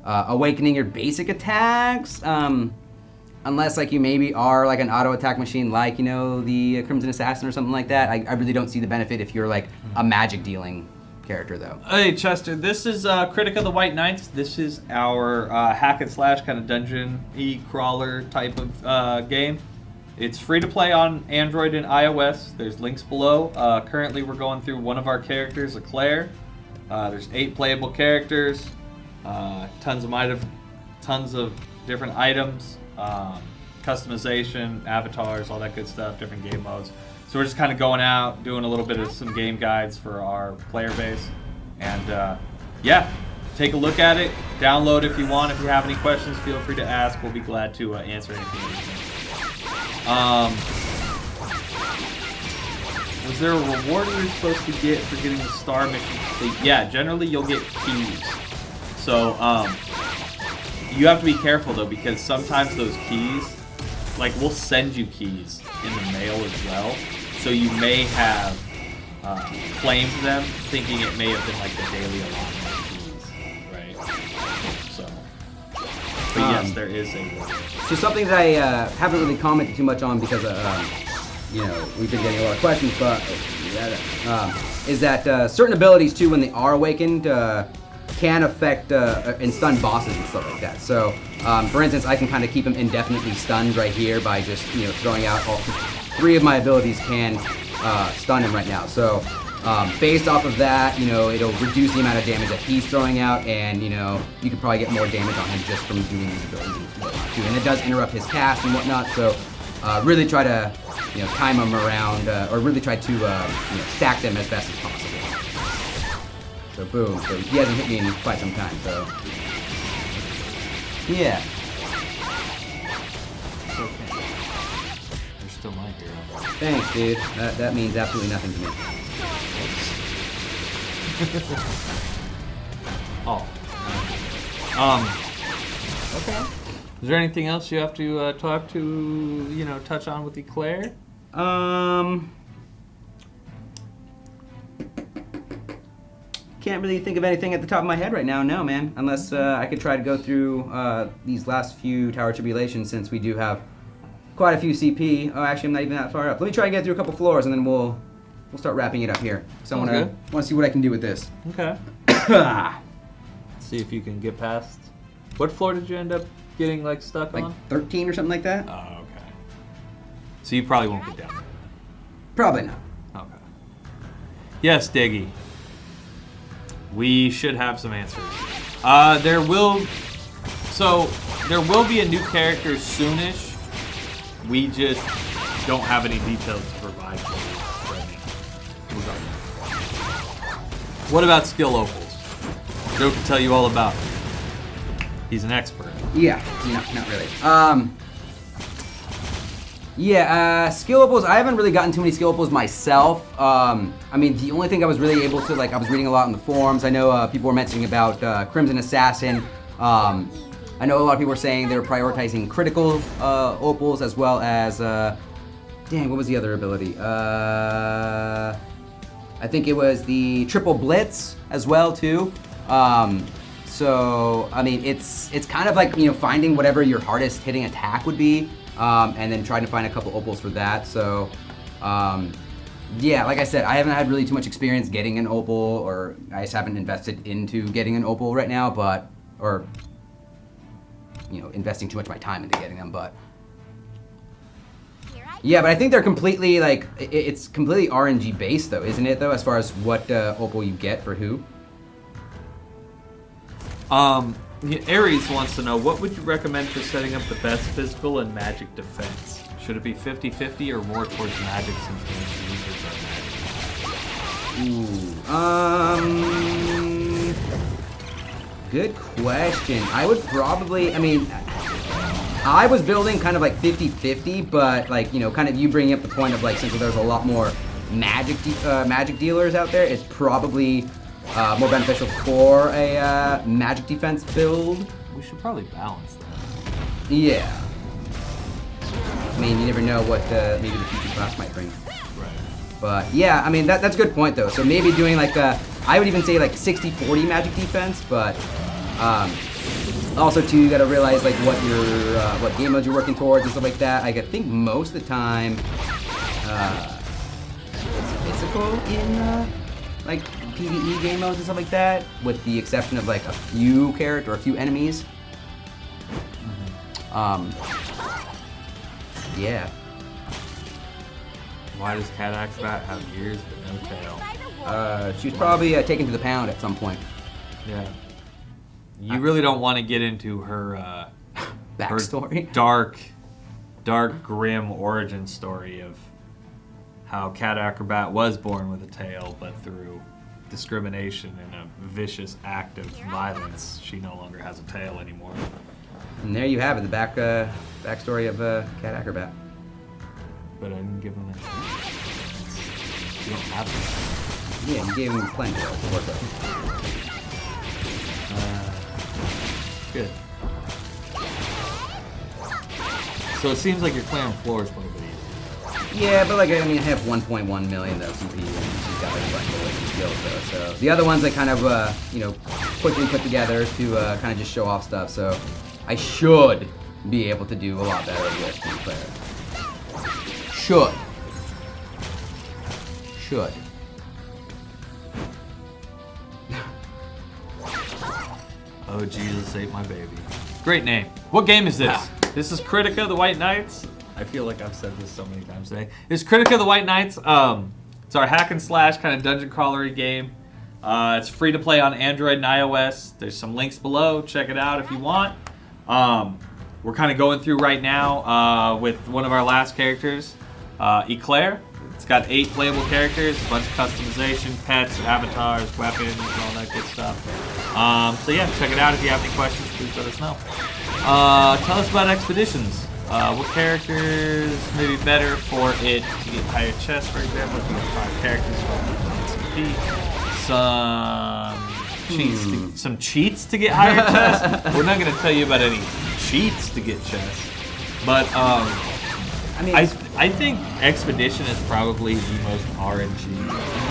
awakening your basic attacks. Unless you maybe are an auto attack machine like the Crimson Assassin or something like that. I really don't see the benefit if you're a magic dealing character though. Hey Chester, this is Kritika the White Knights. This is our hack and slash kind of dungeon-y crawler type of game. It's free to play on Android and iOS. There's links below. Currently we're going through one of our characters, Eclair. There's 8 playable characters, tons of different items, customization, avatars, all that good stuff, different game modes. So we're just kind of going out, doing a little bit of some game guides for our player base. And take a look at it. Download if you want. If you have any questions, feel free to ask. We'll be glad to answer anything. Was there a reward we were supposed to get for getting the star mission complete? Yeah, generally you'll get keys. So you have to be careful though, because sometimes those keys, we'll send you keys in the mail as well. So you may have claimed them thinking it may have been the daily allotment keys, right? So, but yes, there is a reward. So something that I haven't really commented too much on because we've been getting a lot of questions, but is that certain abilities too, when they are awakened, can affect and stun bosses and stuff like that. So, for instance, I can kind of keep him indefinitely stunned right here by just throwing out all 3 of my abilities can stun him right now. So, based off of that, it'll reduce the amount of damage that he's throwing out, and you could probably get more damage on him just from doing these abilities and whatnot too. And it does interrupt his cast and whatnot. So, really try to time him around, or really try to stack them as best as possible. So boom. So he hasn't hit me in quite some time. So yeah. It's okay. You're still my hero. Thanks, dude. That means absolutely nothing to me. Oh. Okay. Is there anything else you have to touch on with Eclair? Can't really think of anything at the top of my head right now, no, man. Unless I could try to go through these last few Tower Tribulations, since we do have quite a few CP. Oh, actually, I'm not even that far up. Let me try and get through a couple floors, and then we'll start wrapping it up here. So I want to see what I can do with this. Okay. See if you can get past. What floor did you end up getting stuck on? 13 or something like that. Oh, okay. So you probably won't get down there. Probably not. Okay. Yes, Diggy. We should have some answers. There will be a new character soonish. We just don't have any details to provide for you right now. What about skill opals? Joe can tell you all about it. He's an expert. Yeah, not really. Skillables, I haven't really gotten too many skillables myself. The only thing I was really able to, I was reading a lot on the forums. I know people were mentioning about Crimson Assassin. I know a lot of people were saying they were prioritizing critical opals as well as, what was the other ability? I think it was the triple blitz as well too. So I mean, it's kind of like, you know, finding whatever your hardest hitting attack would be, and then trying to find a couple opals for that. So yeah, like I said, I haven't had really too much experience getting an opal, or I just haven't invested into getting an opal right now, but or you know, investing too much of my time into getting them, but. Yeah, but I think they're completely like it's completely RNG based though, isn't it? Though, as far as what opal you get for who. Aries wants to know, what would you recommend for setting up the best physical and magic defense? Should it be 50-50 or more towards magic since most users are magic? Good question. I would probably, I mean, I was building kind of like 50-50, but like, you know, kind of you bringing up the point of like, since there's a lot more magic dealers out there, it's probably more beneficial for a magic defense build. We should probably balance that. Yeah. I mean, you never know what maybe the future class might bring. Right. But yeah, I mean, that's a good point though. So maybe doing like I would even say like 60-40 magic defense, but also too, you gotta realize like what your what game modes you're working towards and stuff like that. Like, I think most of the time, it's physical in like PvE game modes and stuff like that, with the exception of like a few a few enemies. Yeah. Why does Cat Acrobat have ears but no tail? She was probably taken to the pound at some point. Yeah. You really don't want to get into her Backstory. Her dark, grim origin story of how Cat Acrobat was born with a tail, but through discrimination and a vicious act of violence, she no longer has a tail anymore. And there you have it, the backstory of Cat Acrobat. But I didn't give him that. You don't have to. Yeah, you gave him plenty to work with. Good. So it seems like you're clearing floors a little bit easier. Yeah, but like, I mean, I have 1.1 million though CPU, and she's got like a bunch of skills though. So the other ones I kind of, you know, quickly put together to kind of just show off stuff. So I should be able to do a lot better with multiplayer. Should. Oh, Jesus ate my baby. Great name. What game is this? Ah. This is Kritika, the White Knights. I feel like I've said this so many times today. It's Kritika, the White Knights. It's our hack and slash kind of dungeon crawlery game. It's free to play on Android and iOS. There's some links below. Check it out if you want. We're kind of going through right now with one of our last characters, Eclair. It's got 8 playable characters, a bunch of customization, pets, avatars, weapons, all that good stuff. So yeah, check it out. If you have any questions, please let us know. Tell us about expeditions. What characters may be better for it to get higher chest, for example? If you get 5 characters, some cheats to get higher chest. We're not going to tell you about any cheats to get chest, but I mean, I think Expedition is probably the most RNG.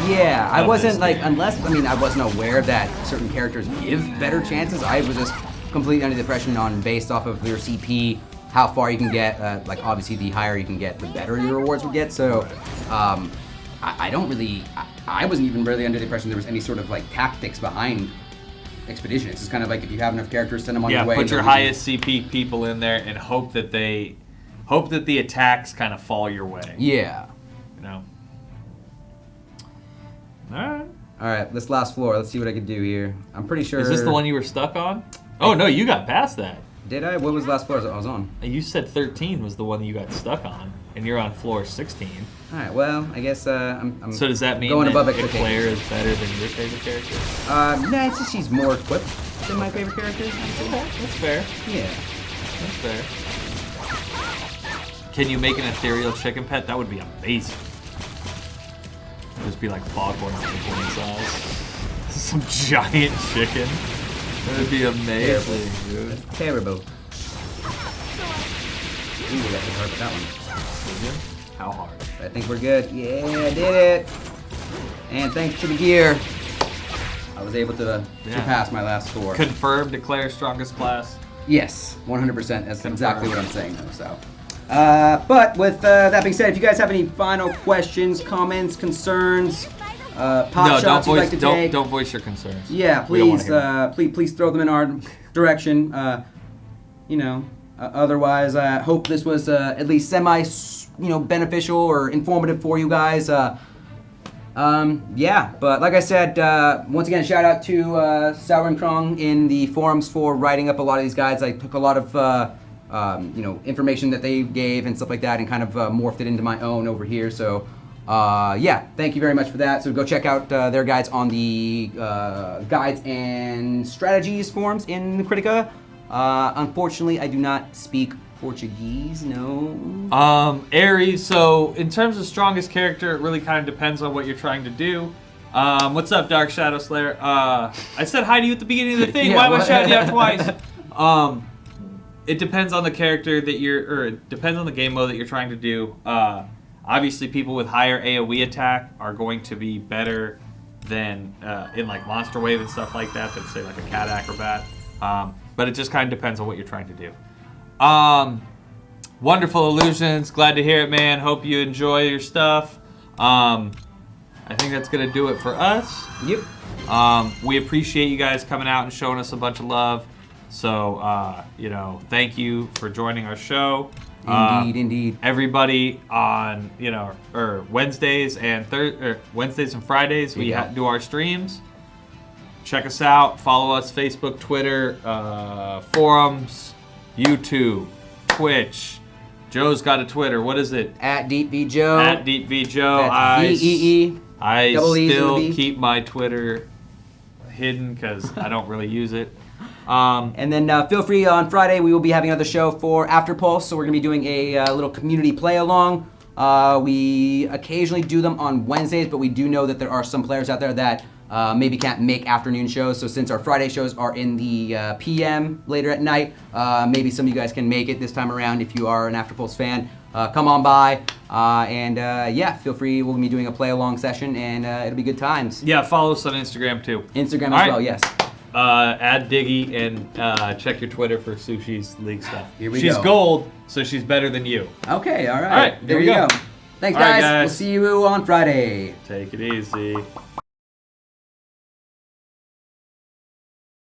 yeah, I of wasn't this like, game. unless, I mean, I wasn't aware that certain characters give better chances. I was just completely under the impression on, based off of your CP, how far you can get, like obviously the higher you can get, the better your rewards would get. So I don't really, I wasn't even really under the impression there was any sort of like tactics behind Expedition. It's just kind of like, if you have enough characters, send them on your way. Yeah, put your highest CP people in there and hope that the attacks kind of fall your way. Yeah. You know? Alright. Alright, this last floor, let's see what I can do here. I'm pretty sure. Is this the one you were stuck on? Oh no, you got past that. Did I? What was the last floor I was on? You said 13 was the one you got stuck on, and you're on floor 16. Alright, well, I guess I'm So does that mean going that above Eclair is better than your favorite character? Nah, it's just she's more equipped than my favorite character. Okay, that's fair. Yeah. That's fair. Can you make an ethereal chicken pet? That would be amazing. Just be like Foghorn Leghorn size. Some giant chicken. That would be amazing, dude. That's terrible. Ooh, that was hard with that one. How hard? I think we're good. Yeah, I did it. And thanks to the gear, I was able to surpass my last score. Confirmed, declare strongest class. Yes, 100%. That's exactly what I'm saying, though. So, but with that being said, if you guys have any final questions, comments, concerns, pot shots you'd like to take, don't voice your concerns. yeah, We don't wanna please, hear please throw them in our direction. Otherwise, I hope this was at least semi, beneficial or informative for you guys. But like I said, once again, shout out to Sauer and Krong in the forums for writing up a lot of these guides. I took a lot of information that they gave and stuff like that and kind of morphed it into my own over here. So thank you very much for that. So go check out their guides on the guides and strategies forums in Kritika. Unfortunately, I do not speak Portuguese, no. Aries, so in terms of strongest character, it really kind of depends on what you're trying to do. What's up, Dark Shadow Slayer? I said hi to you at the beginning of the thing. Why am I shouting you out twice? It depends on the character that it depends on the game mode that you're trying to do. Obviously, people with higher AoE attack are going to be better than in like Monster Wave and stuff like that than say like a Cat Acrobat. But it just kind of depends on what you're trying to do. Wonderful Illusions. Glad to hear it, man. Hope you enjoy your stuff. I think that's going to do it for us. Yep. We appreciate you guys coming out and showing us a bunch of love. So, thank you for joining our show. Indeed. Everybody on, Wednesdays and Wednesdays and Fridays, we do our streams. Check us out. Follow us, Facebook, Twitter, forums, YouTube, Twitch. Joe's got a Twitter. What is it? At DeepVJoe. At DeepVJoe. That's VEE. I Double E's still in the V. keep my Twitter hidden because I don't really use it. And then feel free on Friday, we will be having another show for After Pulse. So we're going to be doing a little community play along. We occasionally do them on Wednesdays, but we do know that there are some players out there that maybe can't make afternoon shows. So since our Friday shows are in the PM later at night, maybe some of you guys can make it this time around if you are an After Pulse fan. Come on by feel free. We'll be doing a play along session and it'll be good times. Yeah, follow us on Instagram too. Instagram All as right. well, yes. Add Diggy and check your Twitter for Sushi's League stuff. Here we she's go. gold, so she's better than you. Okay, all right. All right, there here you we go. go. Thanks, All right, guys. We'll guys. see you on Friday. Take it easy.